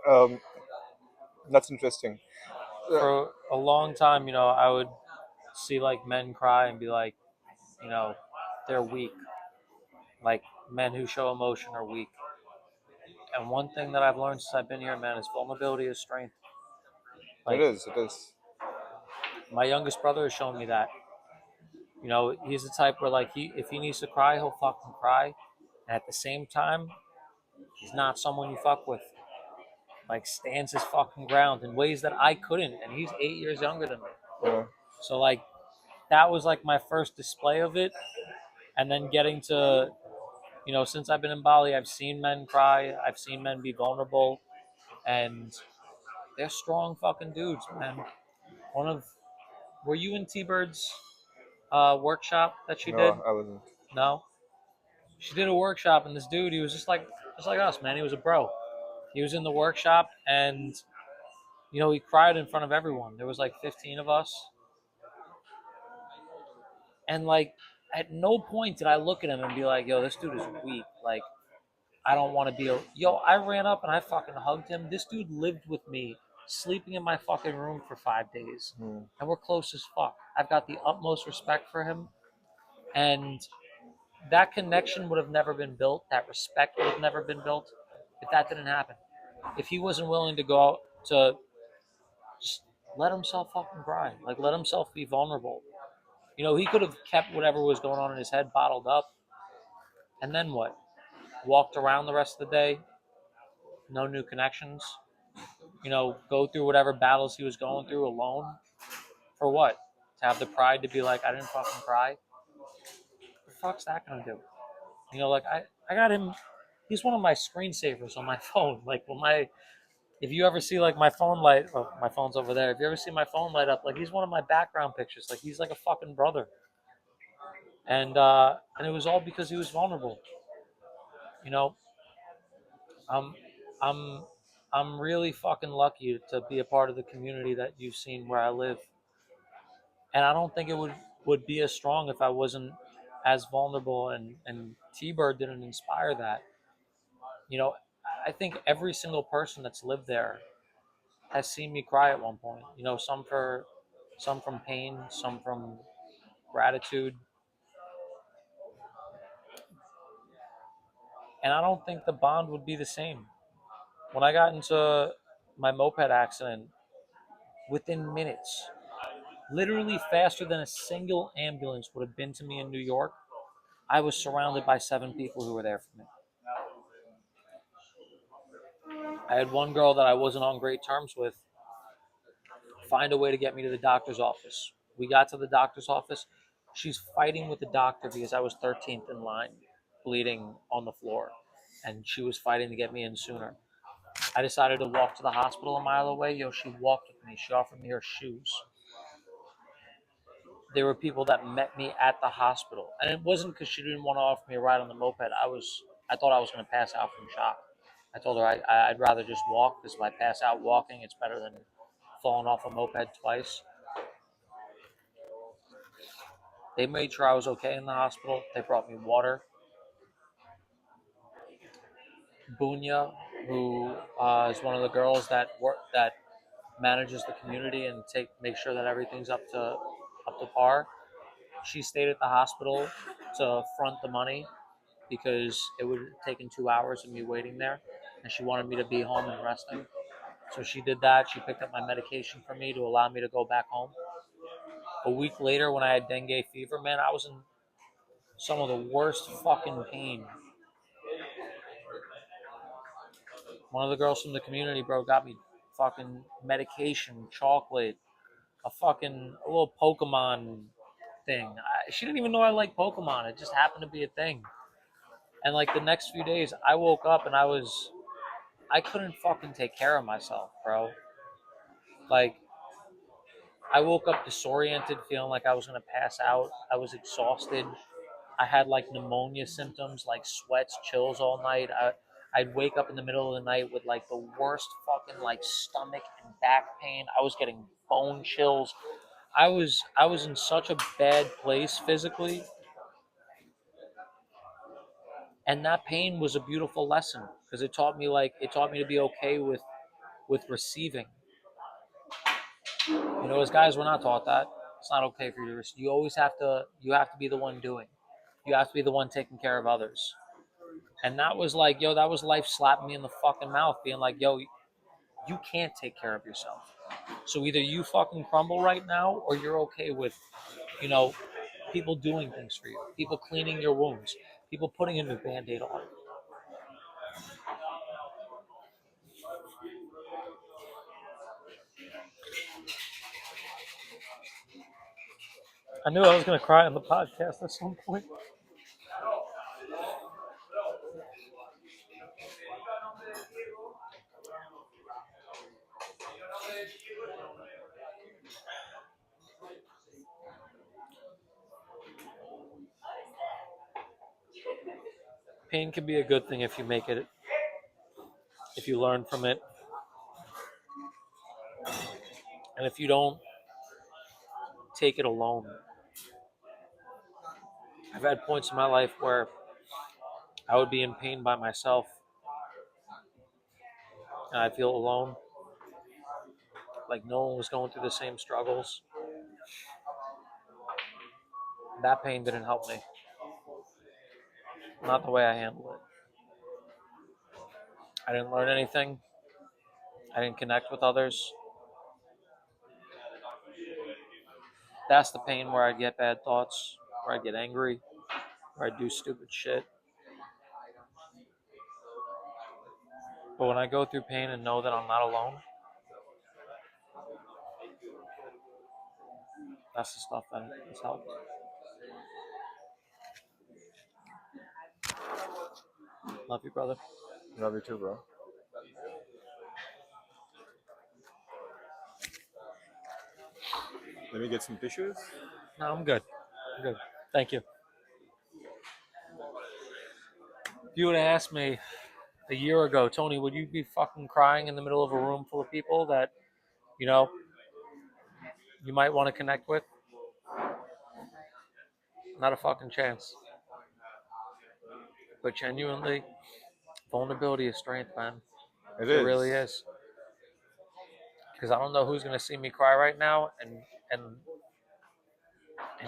um, that's interesting. For a long time, I would see like men cry and be like, you know, they're weak. Like men who show emotion are weak. And one thing that I've learned since I've been here, man, is vulnerability is strength. Like, It is. my youngest brother has shown me that. You know, he's the type where like if he needs to cry, he'll fucking cry. And at the same time, he's not someone you fuck with. Like stands his fucking ground in ways that I couldn't, and he's 8 years younger than me. Yeah. So like that was like my first display of it, and then getting to, you know, since I've been in Bali, I've seen men cry, I've seen men be vulnerable, and they're strong fucking dudes, man. One of Were you in T Bird's workshop that she did? No, I wasn't. No, she did a workshop, and this dude, he was just like us, man. He was a bro. He was in the workshop, and you know, he cried in front of everyone. There was like 15 of us, and like at no point did I look at him and be like, "Yo, this dude is weak." Like I don't want to be a yo. I ran up and I fucking hugged him. This dude lived with me, sleeping in my fucking room for 5 days, Hmm. and we're close as fuck. I've got the utmost respect for him, and that connection would have never been built. That respect would have never been built if that didn't happen. If he wasn't willing to go out to just let himself fucking cry, like let himself be vulnerable. You know, he could have kept whatever was going on in his head bottled up, and then what? Walked around the rest of the day, no new connections. You know, go through whatever battles he was going through alone. For what? To have the pride to be like, I didn't fucking cry? What the fuck's that gonna do? You know, like I got him. He's one of my screensavers on my phone. Like when my if you ever see like my phone light, oh, my phone's over there. If you ever see my phone light up, like he's one of my background pictures. Like he's like a fucking brother. And it was all because he was vulnerable. You know, I'm I'm I'm really fucking lucky to be a part of the community that you've seen where I live. And I don't think it would be as strong if I wasn't as vulnerable, and T-Bird didn't inspire that. You know, I think every single person that's lived there has seen me cry at one point. You know, some from pain, some from gratitude. And I don't think the bond would be the same. When I got into my moped accident, within minutes, literally faster than a single ambulance would have been to me in New York, I was surrounded by 7 people who were there for me. I had one girl that I wasn't on great terms with find a way to get me to the doctor's office. We got to the doctor's office. She's fighting with the doctor because I was 13th in line, bleeding on the floor, and she was fighting to get me in sooner. I decided to walk to the hospital a mile away. Yo, she walked with me. She offered me her shoes. There were people that met me at the hospital, and it wasn't because she didn't want to offer me a ride on the moped. I thought I was going to pass out from shock. I told her I'd rather just walk because if I pass out walking, it's better than falling off a moped twice. They made sure I was okay in the hospital. They brought me water. Bunya, who is one of the girls that manages the community and make sure that everything's up to par. She stayed at the hospital to front the money because it would have taken 2 hours of me waiting there, and she wanted me to be home and resting. So she did that. She picked up my medication for me to allow me to go back home. A week later, when I had dengue fever, man, I was in some of the worst fucking pain. One of the girls from the community, bro, got me fucking medication, chocolate, a little Pokemon thing. She didn't even know I liked Pokemon. It just happened to be a thing. And like the next few days, I woke up and I couldn't fucking take care of myself, bro. Like I woke up disoriented, feeling like I was gonna pass out. I was exhausted. I had like pneumonia symptoms, like sweats, chills all night. I'd wake up in the middle of the night with like the worst fucking like stomach and back pain. I was getting bone chills. I was in such a bad place physically, and that pain was a beautiful lesson because it taught me to be okay with receiving. You know, as guys, we're not taught that. It's not okay for you to receive. You have to be the one doing. You have to be the one taking care of others. And that was like, yo, that was life slapping me in the fucking mouth, being like, yo, you can't take care of yourself. So either you fucking crumble right now, or you're okay with, you know, people doing things for you, people cleaning your wounds, people putting a new band-aid on. I knew I was going to cry on the podcast at some point. Pain can be a good thing if you make it, if you learn from it, and if you don't take it alone. I've had points in my life where I would be in pain by myself, and I feel alone, like no one was going through the same struggles. That pain didn't help me. Not the way I handled it. I didn't learn anything. I didn't connect with others. That's the pain where I'd get bad thoughts, where I'd get angry, where I'd do stupid shit. But when I go through pain and know that I'm not alone, that's the stuff that has helped. Love you, brother. Love you too, bro. Let me get some tissues. No, I'm good. I'm good. Thank you. If you would have asked me a year ago, Tony, would you be fucking crying in the middle of a room full of people that, you know, you might want to connect with? Not a fucking chance. But genuinely, vulnerability is strength, man. It It is. really is. Because I don't know who's going to see me cry right now and and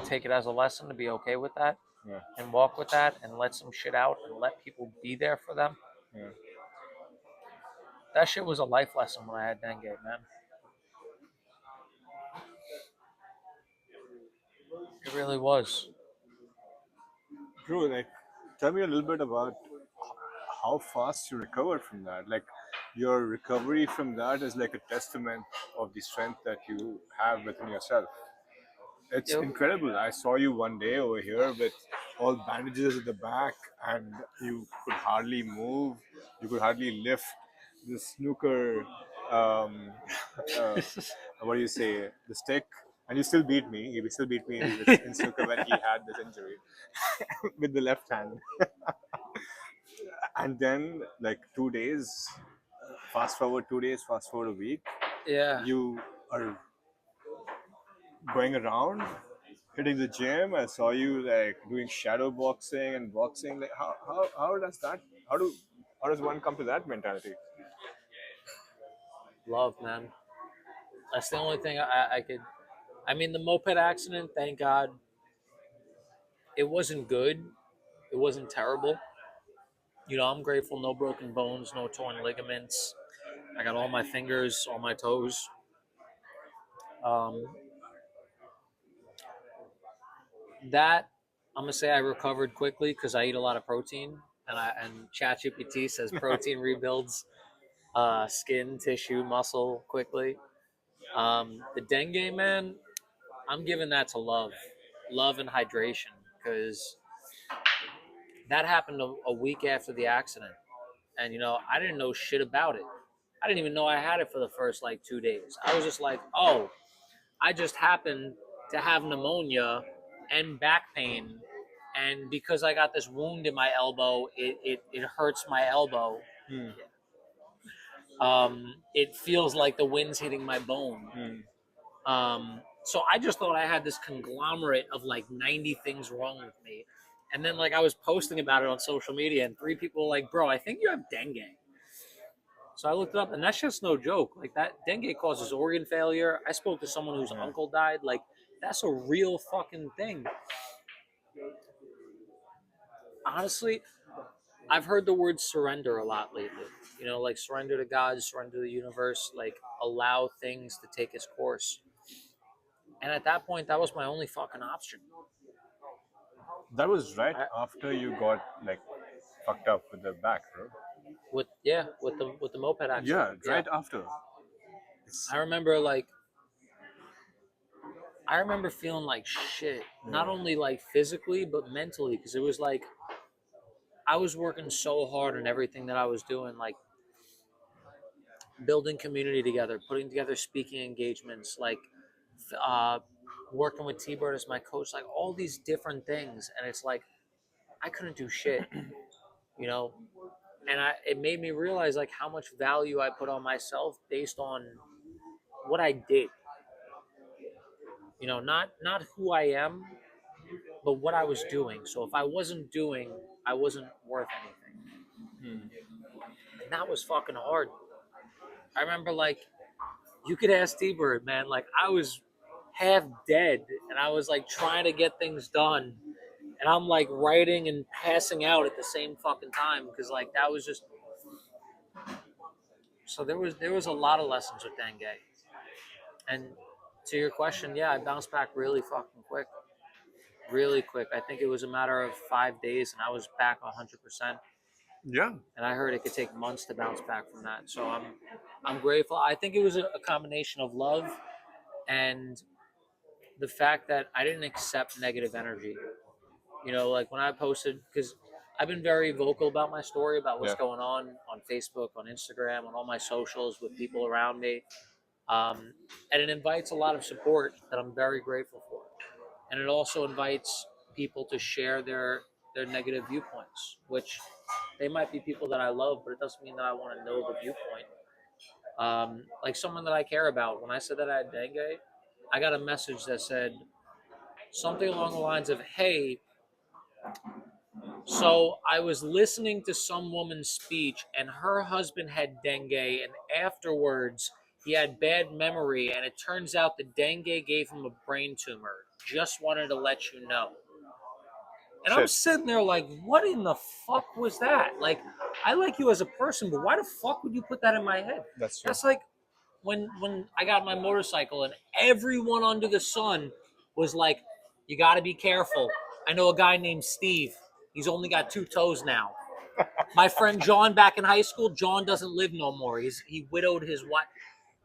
take it as a lesson to be okay with that Yeah. and walk with that and let some shit out and let people be there for them. Yeah. That shit was a life lesson when I had dengue, man. It really was. Bro, like, tell me a little bit about how fast you recovered from that. Like, your recovery from that is like a testament of the strength that you have within yourself. It's It, incredible. I saw you one day over here with all bandages at the back, and you could hardly move. You could hardly lift the snooker. Um, uh, what do you say? The stick. And you still beat me. You still beat me in snooker when he had this injury with the left hand. And then, like 2 days, fast forward 2 days, fast forward a week, yeah. you are going around hitting the gym. I saw you like doing shadow boxing and boxing. Like how does that how does one come to that mentality? Love, man. That's the only thing I could. I mean, the moped accident, thank God, it wasn't good. It wasn't terrible. You know, I'm grateful. No broken bones, no torn ligaments. I got all my fingers, all my toes. Um, that I'm gonna say I recovered quickly because I eat a lot of protein, and ChatGPT says protein rebuilds skin, tissue, muscle quickly. The dengue, man, I'm giving that to love and hydration because that happened a week after the accident, and you know I didn't know shit about it. I didn't even know I had it for the first like 2 days. I was just like, oh, I just happened to have pneumonia and back pain. And because I got this wound in my elbow, it hurts my elbow. Hmm. It feels like the wind's hitting my bone. So I just thought I had this conglomerate of like 90 things wrong with me. And then like I was posting about it on social media and 3 people were like, bro, I think you have dengue. So I looked it up, and that's just no joke. Like that dengue causes organ failure. I spoke to someone whose uncle died. Like that's a real fucking thing. Honestly, I've heard the word surrender a lot lately. You know, like surrender to God, surrender to the universe, like allow things to take its course. And at that point, that was my only fucking option. That was right I, after you got like fucked up with the back, bro. with the moped accident. Yeah, Yeah, right after. It's, I remember like I remember feeling like shit, not only like physically but mentally, because it was like I was working so hard on everything that I was doing, like building community together, putting together speaking engagements, like uh, working with T-Bird as my coach, like all these different things, and it's like I couldn't do shit, you know. And it made me realize like how much value I put on myself based on what I did, you know, not who I am, but what I was doing. So if I wasn't doing, I wasn't worth anything, and that was fucking hard. I remember like you could ask T-Bird, man. Like I was half dead, and I was like trying to get things done, and I'm like writing and passing out at the same fucking time because like that was just. So there was a lot of lessons with dengue, and to your question, yeah, I bounced back really fucking quick, really quick. I think it was a matter of 5 days, and I was back 100%. yeah. And I heard it could take months to bounce back from that. So I'm grateful. I think it was a combination of love and the fact that I didn't accept negative energy. You know, like when I posted, because I've been very vocal about my story, about what's Yeah. going on Facebook, on Instagram, on all my socials with people around me. Um, and it invites a lot of support that I'm very grateful for. And it also invites people to share their negative viewpoints, which they might be people that I love, but it doesn't mean that I want to know the viewpoint. Like someone that I care about. When I said that I had dengue, I got a message that said something along the lines of, "Hey, so I was listening to some woman's speech, and her husband had dengue, and afterwards he had bad memory, and it turns out the dengue gave him a brain tumor. Just wanted to let you know." And I'm Shit. sitting there like, what in the fuck was that? Like, I like you as a person, but why the fuck would you put that in my head? That's true. That's like when I got my motorcycle and everyone under the sun was like, you got to be careful. I know a guy named Steve. He's only got 2 toes now. My friend John back in high school, John doesn't live no more. He widowed his wife.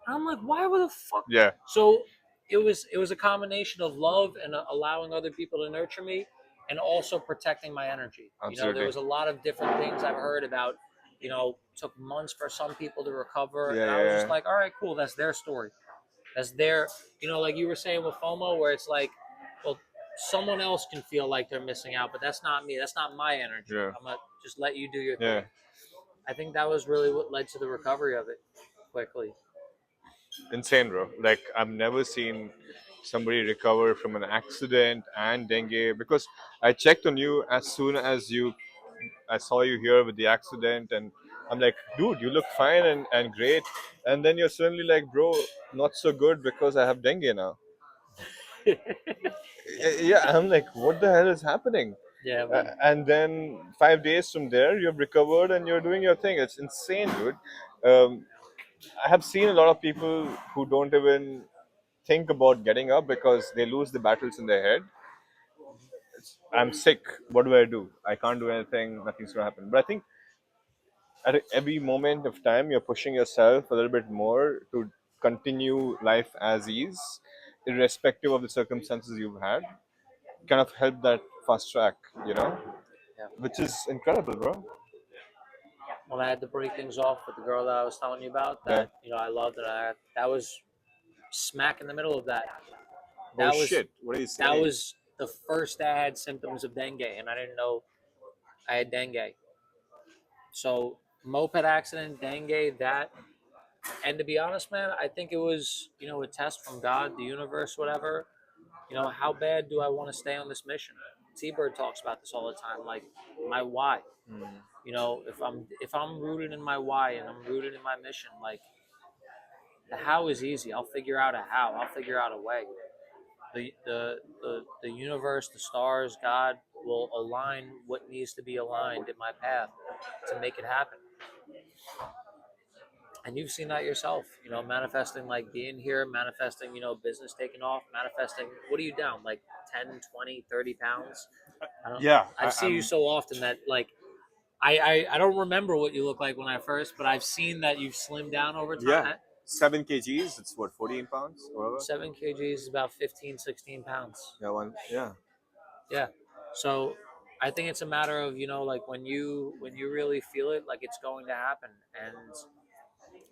And I'm like, why would the fuck? Yeah. So it was a combination of love and allowing other people to nurture me, and also protecting my energy. You know, there Absolutely. was a lot of different things I've heard about. You know, took months for some people to recover, Yeah, and I was just yeah, like, all right, cool, that's their story. That's their, you know, like you were saying with FOMO, where it's like, well, someone else can feel like they're missing out, but that's not me. That's not my energy. yeah, I'm gonna just let you do your yeah. thing. I think that was really what led to the recovery of it quickly. Insane, bro. Like I've never seen somebody recover from an accident and dengue because I checked on you as soon as I saw you here with the accident, and I'm like, dude, you look fine and great, and then you're suddenly like, bro, not so good because I have dengue now. Yeah, I'm like, what the hell is happening? Yeah, man. And then 5 days from there, you've recovered and you're doing your thing. It's insane, dude. Um, I have seen a lot of people who don't even think about getting up because they lose the battles in their head. I'm sick. What do I do? I can't do anything. Nothing's gonna happen. But I think at every moment of time, you're pushing yourself a little bit more to continue life as is, irrespective of the circumstances you've had. Kind of help that fast track, you know, Yeah. which is incredible, bro. When I had to break things off with the girl that I was telling you about, Yeah. that I loved, that was smack in the middle of that. Oh That was shit! What are you that saying? was the first day I had symptoms of dengue, and I didn't know I had dengue. So moped accident, dengue, that, and to be honest, man, I think it was a test from God, the universe, whatever. How bad do I want to stay on this mission? T-Bird talks about this all the time, like my why. If I'm rooted in my why and I'm rooted in my mission, like the how is easy. I'll figure out a how. I'll figure out a way. The universe, the stars, God will align what needs to be aligned in my path. to make it happen. And you've seen that yourself, manifesting like being here, manifesting, business taking off, manifesting. What are you down? Like 10, 20, 30 pounds? Yeah, I see you so often that like, I don't remember what you look like when I first, but I've seen that you've slimmed down over time. Yeah, 7 kgs. It's what, 14 pounds, whatever. 7 kgs is about 15, 16 pounds. Yeah. Yeah. So I think it's a matter of, like when you really feel it, like it's going to happen. And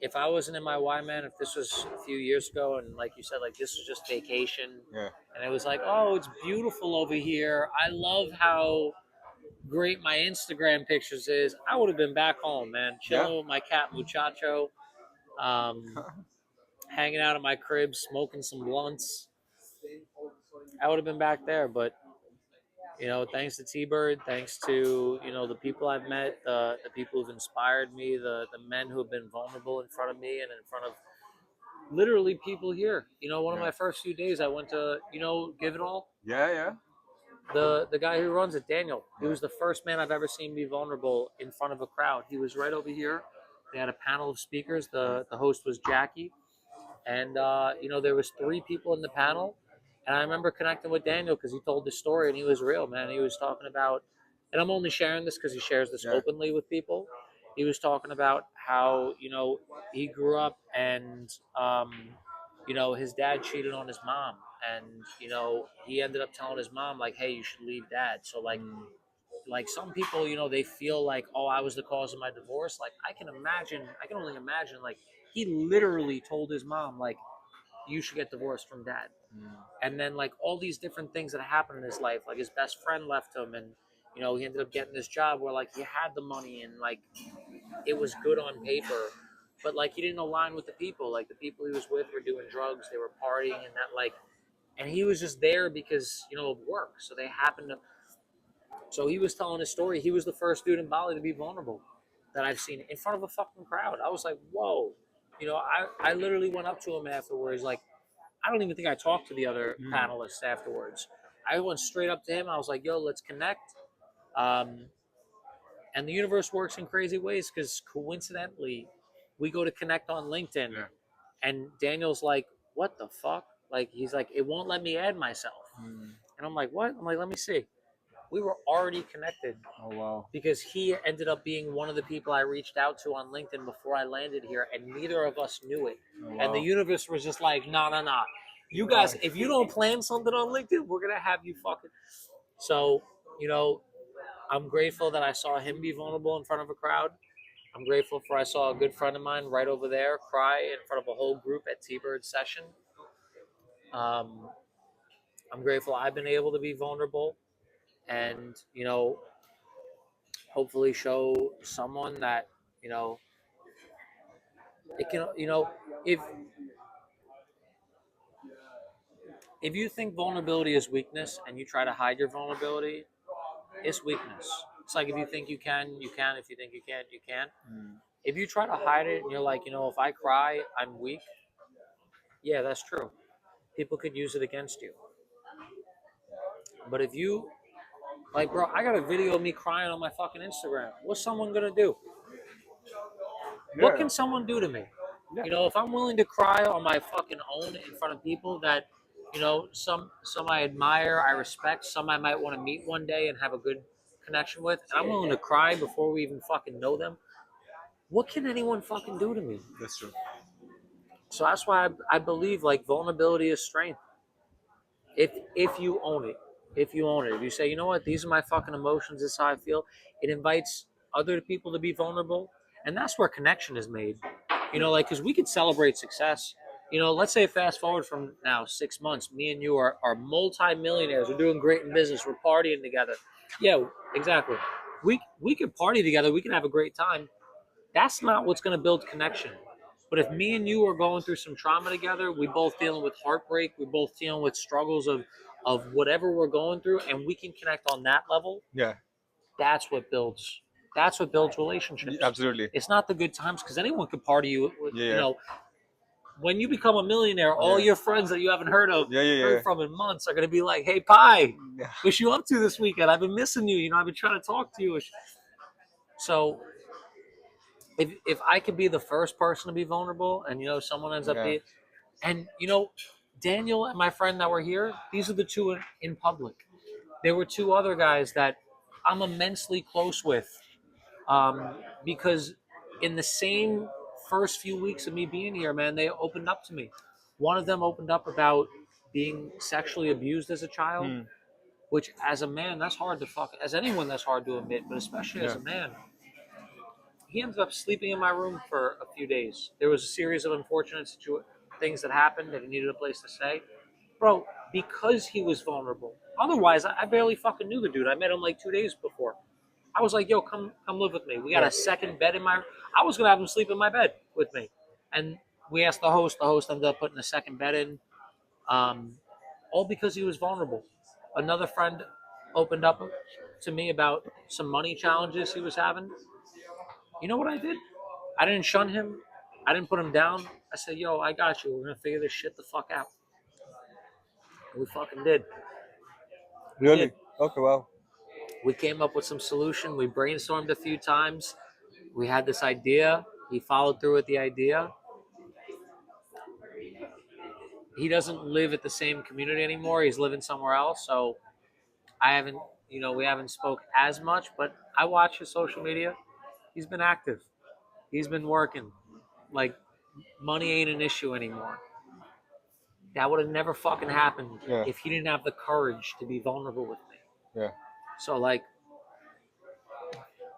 if I wasn't in my Y man, if this was a few years ago, and like you said, like this was just vacation, Yeah. and it was like, oh, it's beautiful over here. I love how great my Instagram pictures is. I would have been back home, man, chilling with my cat Muchacho, hanging out at my crib, smoking some blunts. I would have been back there, but thanks to T-Bird, thanks to the people I've met, the people who've inspired me, the men who have been vulnerable in front of me and in front of literally people here. One of my first few days, I went to Give It All. Yeah. The guy who runs it, Daniel, he was the first man I've ever seen be vulnerable in front of a crowd. He was right over here. They had a panel of speakers. The host was Jackie, and there was 3 people in the panel. And I remember connecting with Daniel because he told the story, and he was real, man. He was talking about, and I'm only sharing this because he shares this openly with people. He was talking about how he grew up and his dad cheated on his mom, and he ended up telling his mom like, hey, you should leave dad. So like some people, they feel like, oh, I was the cause of my divorce. Like I can only imagine, like he literally told his mom like, you should get divorced from dad. And then like all these different things that happened in his life, like his best friend left him, and he ended up getting this job where like he had the money and like it was good on paper, but like he didn't align with the people. Like the people he was with were doing drugs, they were partying, and that like, and he was just there because of work. So they happened to. So he was telling his story. He was the first dude in Bali to be vulnerable that I've seen in front of a fucking crowd. I was like, whoa. I literally went up to him afterwards. Like, I don't even think I talked to the other panelists afterwards. I went straight up to him. I was like, yo, let's connect. And the universe works in crazy ways because coincidentally, we go to connect on LinkedIn. Yeah. And Daniel's like, what the fuck? Like, he's like, it won't let me add myself. And I'm like, what? I'm like, let me see. We were already connected. Oh, wow. Because he ended up being one of the people I reached out to on LinkedIn before I landed here, and neither of us knew it. Oh, wow. And the universe was just like, nah. You guys, if you don't plan something on LinkedIn, we're going to have you fucking... So, I'm grateful that I saw him be vulnerable in front of a crowd. I'm grateful for I saw a good friend of mine right over there cry in front of a whole group at T-Bird's session. I'm grateful I've been able to be vulnerable and, hopefully show someone that, it can, if you think vulnerability is weakness and you try to hide your vulnerability, it's weakness. It's like if you think you can, you can. If you think you can't, you can't. If you try to hide it and you're like, if I cry, I'm weak. Yeah, that's true. People could use it against you. But if you, like, bro, I got a video of me crying on my fucking Instagram. What's someone going to do? Yeah. What can someone do to me? Yeah. If I'm willing to cry on my fucking own in front of people that, some I admire, I respect, some I might want to meet one day and have a good connection with, and I'm willing to cry before we even fucking know them, what can anyone fucking do to me? That's true. So that's why I believe like vulnerability is strength. If you own it, if you say, you know what, these are my fucking emotions, this is how I feel, it invites other people to be vulnerable, and that's where connection is made. Like, because we could celebrate success. Let's say fast forward from now 6 months, me and you are multi-millionaires. We're doing great in business. We're partying together. Yeah, exactly. We could party together. We can have a great time. That's not what's going to build connection. But if me and you are going through some trauma together, we both dealing with heartbreak, we're both dealing with struggles of whatever we're going through, and we can connect on that level. Yeah. That's what builds relationships. Absolutely. It's not the good times because anyone could party with, when you become a millionaire, all your friends that you haven't heard from in months are going to be like, hey, Pi, wish you up to this weekend? I've been missing you. I've been trying to talk to you. So if I could be the first person to be vulnerable, and someone ends up Yeah. being, and Daniel and my friend that were here, these are the two in public. There were two other guys that I'm immensely close with, because in the same first few weeks of me being here, man, they opened up to me. One of them opened up about being sexually abused as a child, which as a man, that's hard to as anyone, that's hard to admit, but especially as Yeah. a man. He ended up sleeping in my room for a few days. There was a series of unfortunate things that happened that he needed a place to stay. Bro, because he was vulnerable. Otherwise, I barely fucking knew the dude. I met him like 2 days before. I was like, yo, come live with me. We got Yeah. a second bed in my. I was gonna have him sleep in my bed with me, and we asked the host. The host ended up putting a second bed in, all because he was vulnerable. Another friend opened up to me about some money challenges he was having. You know what I did? I didn't shun him. I didn't put him down. I said, yo, I got you. We're gonna figure this shit the fuck out. And we fucking did. We Really? did. Okay. Wow. We came up with some solution. We brainstormed a few times. We had this idea. He followed through with the idea. He doesn't live at the same community anymore. He's living somewhere else. So I haven't, we haven't spoke as much, but I watch his social media. He's been active. He's been working. Like, money ain't an issue anymore. That would have never fucking happened Yeah. if he didn't have the courage to be vulnerable with me. Yeah. So like,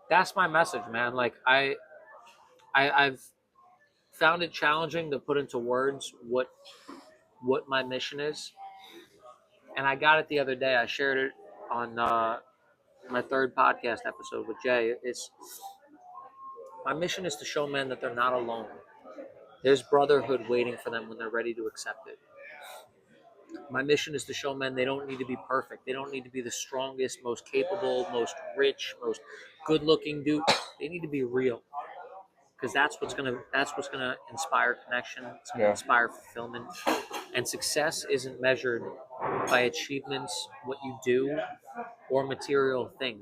that's my message, man. Like I've found it challenging to put into words what my mission is, and I got it the other day. I shared it on my third podcast episode with Jay. It's my mission is to show men that they're not alone. There's brotherhood waiting for them when they're ready to accept it. My mission is to show men they don't need to be perfect. They don't need to be the strongest, most capable, most rich, most good-looking dude. They need to be real, because that's what's gonna inspire connection. It's gonna Yeah. inspire fulfillment, and success isn't measured by achievements, what you do, or material things.